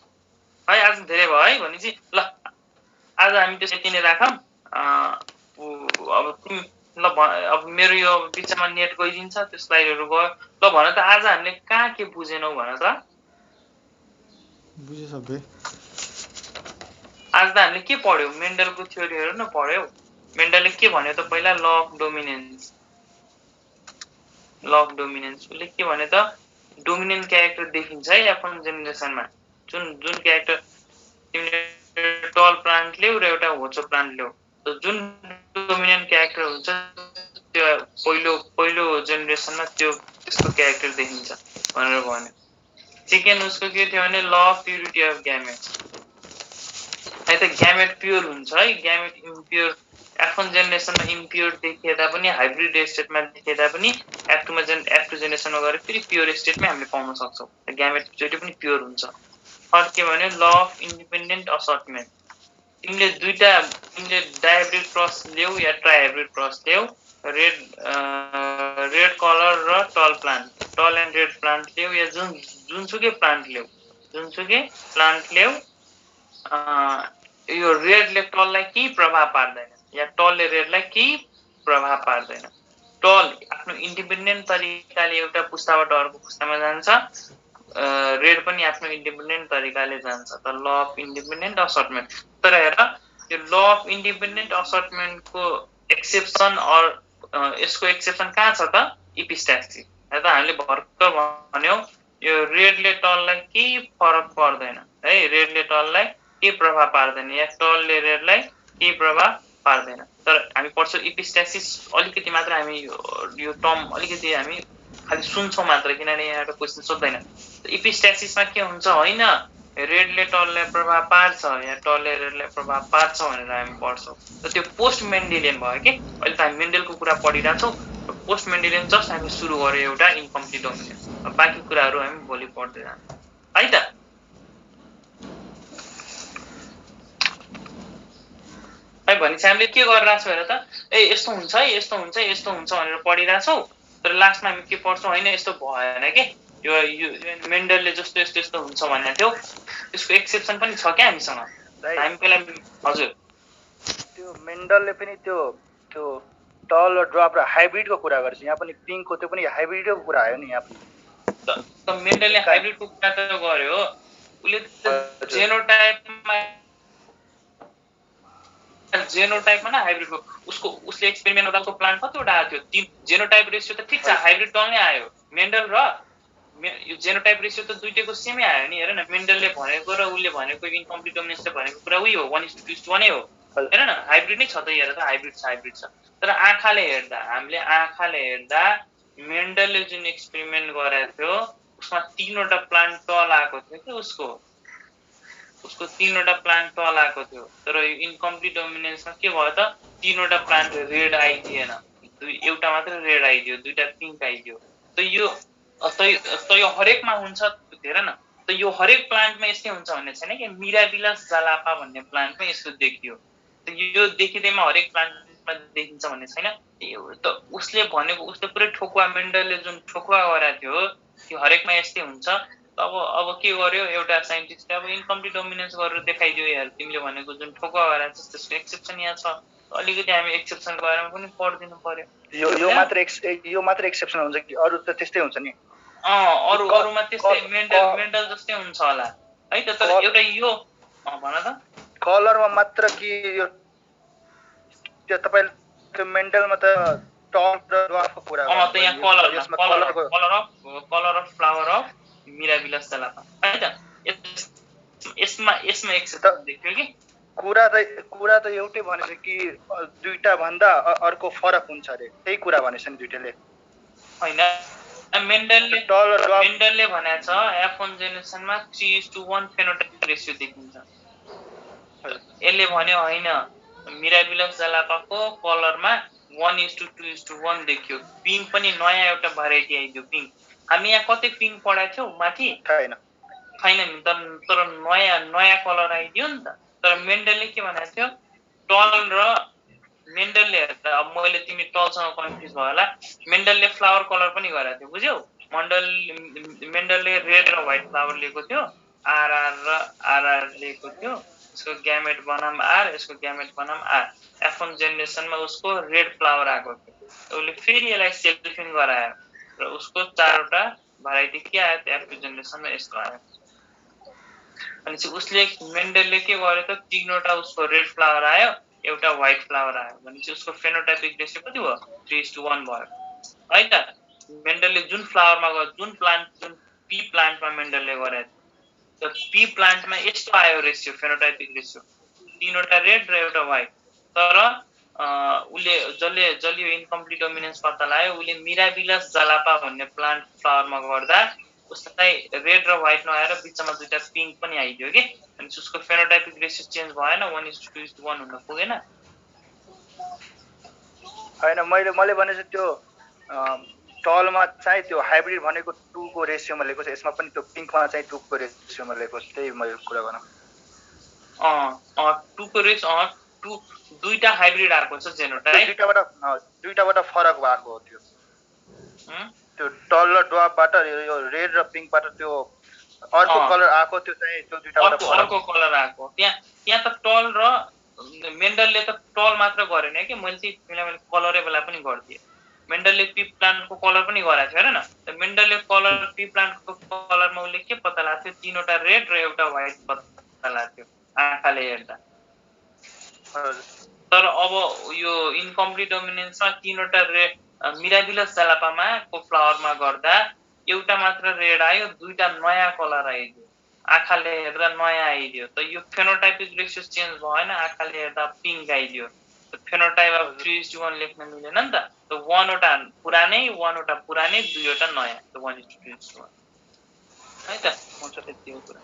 है आज धेरै भयो है भनेपछि ल आज हामी त्यो यति नै राखौँ अब तिमी ल अब मेरो यो बिचमा नेट गइदिन्छ त्यो स्लाइडहरू गयो ल भन त आज हामीले कहाँ के बुझेनौ भन त बुझ्यो सबै आज त हामीले के पढ्यौ मेन्डलको थ्योरीहरू न पढ्यौ मेन्डलले के भन्यो त पहिला ल अफ डोमिनेन्स उसले के भन्यो त डोमिनेन्ट क्यारेक्टर देखिन्छ है एफन जेनेरेसनमा जुन क्यारेक्टर तिमीले टल प्लान्ट ल्याउ र एउटा होचो प्लान्ट ल्याउ जुन डोमिनेन्ट क्यारेक्टर हुन्छ त्यो पहिलो जेनेरेसनमा त्यसको क्यारेक्टर देखिन्छ भनेर भन्यो सेकेन्ड उसको के थियो भने ल अफ प्युरिटी अफ ग्यामेट है त ग्यामेट प्योर हुन्छ है ग्यामेट इम्प्योर F1 जेनेरेसनमा इम्प्योर देखिएता पनि हाइब्रिड स्टेटमा देखिएता पनि F2 जेनेरेसनमा गएर फेरि प्योर स्टेटमै हामीले पाउन सक्छौँ ग्यामेट जहिले पनि प्योर हुन्छ थर्ड के भन्यो ल अफ इन्डिपेन्डेन्ट असर्टमेन्ट तिमीले डाइहाइब्रिड क्रस ल्याऊ या ट्राइहाइब्रिड क्रस ल्याऊ रेड कलर र टल एन्ड रेड प्लान्ट ल्याऊ या जुनसुकै प्लान्ट ल्याऊ यो रेडले टललाई केही प्रभाव पार्दैन या टलले रेडलाई केही प्रभाव पार्दैन टल आफ्नो इन्डिपेन्डेन्ट तरिकाले एउटा पुस्ताबाट अर्को पुस्तामा जान्छ रेड पनि आफ्नो इन्डिपेन्डेन्ट तरिकाले जान्छ त ल अफ इन्डिपेन्डेन्ट असर्टमेन्ट तर हेर यो ल अफ इन्डिपेन्डेन्ट असर्टमेन्टको एक्सेप्सन यसको एक्सेप्सन कहाँ छ त इपिस्ट्याक्सी है त हामीले भर्खर भन्यौ यो रेडले टललाई केही फरक पर्दैन है रेडले टललाई केही प्रभाव पार्दैन या टलले रेडलाई केही प्रभाव पार्दैन तर हामी पढ्छौँ इपिस्ट्याक्सिस अलिकति मात्र हामी यो टर्म अलिकति हामी खालि सुन्छौँ मात्र किनभने यहाँ एउटा क्वेसन सोध्दैन इपिस्ट्याक्सिसमा के हुन्छ होइन रेडले टललाई प्रभाव पार्छ या टलले रेडलाई प्रभाव पार्छ भनेर हामी पढ्छौँ र त्यो पोस्ट मेन्डेलियन भयो कि अहिले त हामी मेन्डेलको कुरा पढिरहेछौँ पोस्ट मेन्डेलियन जस्ट हामी सुरु गर्यो एउटा इन्कम्प्लिट डोमिनेन्स बाँकी कुराहरू हामी भोलि पढ्दै जान्छौँ है त है भनेपछि हामीले के गरिरहेको छौँ हेर त यस्तो हुन्छ भनेर पढिरहेछौँ तर लास्टमा हामी के पढ्छौँ होइन यस्तो भएन के यो मेन्डलले जस्तो यस्तो हुन्छ भन्ने थियो त्यसको एक्सेप्सन पनि छ क्या हामीसँग हामी पहिला हजुर त्यो मेन्डलले पनि त्यो टल र ड्रप र हाइब्रिडको कुरा गर्छ यहाँ पनि पिङ्कको त्यो पनि हाइब्रिडको कुरा आयो नि यहाँ पनि त मेन्डलले हाइब्रिडको कुरा त गर्यो उसले जेनोटाइपमा न हाइब्रिडको उसले एक्सपेरिमेन्ट गर्दाको प्लान्ट कतिवटा आएको थियो जेनोटाइप रेसियो त ठिक छ हाइब्रिड टल नै आयो मेन्डल र यो जेनोटाइप रेसियो त दुईटैको सेमै आयो नि हेर न मेन्डलले भनेको र उसले भनेको इनकम्प्लिट डोमिनेन्सले भनेको कुरा उही हो 1:2:1 नै हो हेर न हाइब्रिड नै छ त हेर त हाइब्रिड छ तर आँखाले हेर्दा मेन्डलले जुन एक्सपेरिमेन्ट गरेको थियो उसमा 3वटा प्लान्ट तल आएको थियो कि उसको 3वटा प्लान्ट तल आएको थियो तर इनकम्प्लिट डोमिनेन्समा के भयो त 3वटा प्लान्ट रेड आइदिएन एउटा मात्र रेड आइदियो 2टा पिङ्क आइदियो त यो हरेकमा हुन्छ हेर न त यो हरेक प्लान्टमा यस्तै हुन्छ भन्ने छैन कि मिराबिलस जालापा भन्ने प्लान्टमा यस्तो देखियो त यो देखिँदैमा हरेक प्लान्टमा देखिन्छ भन्ने छैन त उसले भनेको उसले पुरै ठोकुवा मेन्डलले जुन ठोकुवा गरेको थियो त्यो हरेकमा यस्तै हुन्छ अब के गर्यो एउटा साइन्टिस्टले अब इनकम्प्लिट डोमिनेन्स गरेर देखाइदियो यार तिमीले भनेको जुन ठोकुवा गरेको छ त्यसको एक्सेप्सन यहाँ छ अलिकति हामी एक्सेप्सन गरेर पनि पढिदिनु पर्यो यो मात्र एक्सेप्सन हुन्छ कि अरू त त्यस्तै हुन्छ नि अरूमा त्यस्तै मेन्डल जस्तै हुन्छ होला है त तर एउटा यो भन त कलरमा मात्र कि यो त्यो तपाईले त्यो मेन्डलमा त टल र ड्वार्फको कुरा त यहाँ colour of flower of mirabilis जालापा है त यसमा एक्सेप्सन देखियो कि कुरा त एउटै भनेछ कि दुईटा भन्दा अर्को फरक हुन्छ अरे त्यही कुरा भनेछ नि दुईटैले हैन मेन्डलले भनेको छ F1 जेनेरेसनमा 3:1 फेनोटाइपिक रेशियो देखिन्छ यसले भन्यो हैन मिराबिलस जालापाको कलरमा 1:2:1 देखियो पिङ्क पनि नयाँ एउटा भेराइटी आइदियो पिङ्क हामी यहाँ कतै पिङ्क पढाएको थियौ माथि छैन नि तर नयाँ कलर आइदियो नि त तर मेन्डलले के भनेको थियो टल र मेन्डलले अब मैले तिमी टलसँग कन्फ्युज भयो होला मेन्डलले फ्लावर कलर पनि गरेको थियो बुझ्यौ मेन्डलले रेड र व्हाइट फ्लावर लिएको थियो आरआर लिएको थियो यसको ग्यामेट बनाम आर यसको ग्यामेट बनाम आर F1 जेनेरेसनमा उसको रेड फ्लावर आएको थियो उसले फेरि यसलाई सेल्फिङ गरायो र उसको 4वटा भेराइटी के आयो F2 जेनेरेसनमा यस्तो आयो अनि उसले मेन्डलले के गर्यो त 3वटा उसको रेड फ्लावर आयो एउटा व्हाइट फ्लावर आयो भनेपछि उसको फेनोटाइपिक रेशियो कति भयो 3:1 भयो है त मेन्डलले जुन फ्लावरमा जुन पी प्लान्टमा मेन्डलले गरेको थियो पी प्लान्टमा यस्तो आयो रेशियो फेनोटाइपिक रेशियो 3वटा रेड र एउटा व्हाइट तर उले जसले यो इनकम्प्लिट डोमिनेन्स पत्ता लगायो उले मिराबिलस जालापा भन्ने प्लान्ट फ्लावरमा गर्दा उसलाई रेड र व्हाइट नआएर बिचमा दुईटा पिङ्क पनि आइदियो कि अनि उसको फेनोटाइपिक रेशियो चेन्ज भएन 1:2:1 हुन पुगेन हैन मैले भनेछु त्यो टलमा चाहिँ त्यो हाइब्रिड भनेको 2 को रेशियोमा लेखेको छ यसमा पनि त्यो पिङ्कमा चाहिँ 2 को रेशियोमा लेखेको छ त्यही मैले कुरा गर्न 2 को रेशियो 2 दुईटा हाइब्रिड आएको छ जेनोटाइप दुईटाबाट फरक भएको हो त्यो टल र ड्वार्फबाट यो रेड र पिङ्कबाट त्यो अर्को कलर आएको त्यो चाहिँ त्यो दुईटाबाट अर्को कलर आएको त्यहाँ त टल र मेन्डलले त टल मात्र गरेन कि मैले कलरै बेला पनि गरिदिएँ मेन्डलले पी प्लान्टको कलर पनि गराएको थियो हेर न मेन्डलले कलर पी प्लान्टको कलरमा उसले के पत्ता लाग्थ्यो 3वटा रेड र एउटा व्हाइट पत्ता लाग्थ्यो आँखाले हेर्दा तर अब यो इनकम्प्लिट डोमिनेन्समा 3वटा रेड मिराबिलस जालापामा को फ्लावरमा गर्दा एउटा मात्र रेड आयो 2टा नयाँ कलर आइदियो आँखाले हेर्दा नयाँ आइदियो त यो फेनोटाइपिक रेशियो चेन्ज भएन आँखाले हेर्दा पिङ्क आइदियो फेनोटाइप अब 3:1 लेख्न मिलेन नि त 1वटा पुरानै 2वटा नयाँ 1:2:1 है त हुन्छ त्यतिको कुरा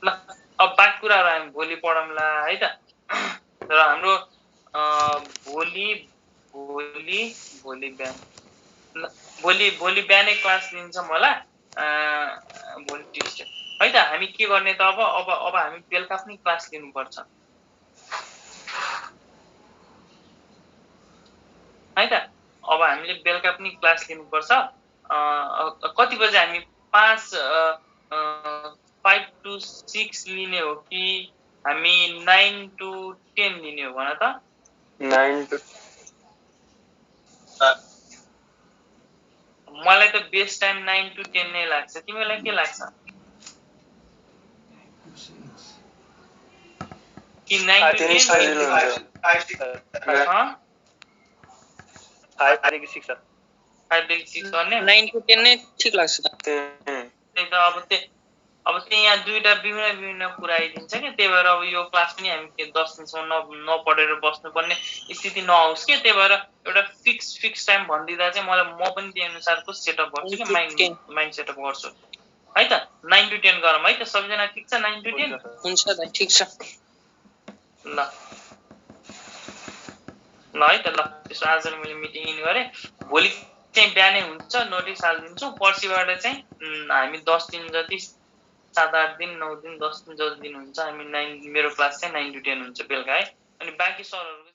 ल अब बाँकी कुराहरू हामी भोलि पढौँला है त र हाम्रो भोलि बिहान भोलि बिहानै क्लास लिन्छौँ होला भोलि ट्युसडे है त हामी के गर्ने त अब हामी बेलुका पनि क्लास लिनुपर्छ है त अब हामीले बेलुका पनि क्लास लिनुपर्छ कति बजे हामी 5 to 6 लिने हो कि हामी 9 to 10 लिने हो भन त 9 to मलाई त बेस्ट टाइम 9 to 10 नै लाग्छ तिमीलाई के लाग्छ कि 9 to 10 5 to 6 गर्ने 9 to 10 नै ठीक लाग्छ त्यही त अब अब त्यही यहाँ दुईटा विभिन्न कुरा आइदिन्छ कि त्यही भएर अब यो क्लास पनि हामी 10 दिनसम्म नपढेर बस्नुपर्ने स्थिति नआओस् कि त्यही भएर एउटा फिक्स टाइम भनिदिँदा चाहिँ म पनि त्यही अनुसारको सेटअप गर्छु कि माइन्ड सेटअप गर्छु है त 9 to 10 गरौँ है त सबैजना ठिक छ 9 to 10 हुन्छ दाइ ठिक छ ल है त ल त्यसो आज मैले मिटिङ इन गरेँ भोलि चाहिँ बिहानै हुन्छ नोटिस हालिदिन्छु पर्सिबाट चाहिँ हामी 10 दिन जति 7-8 दिन 9 दिन 10 दिन जति दिन हुन्छ हामी मेरो क्लास चाहिँ 9 to 10 हुन्छ बेलुका है अनि बाँकी सरहरुको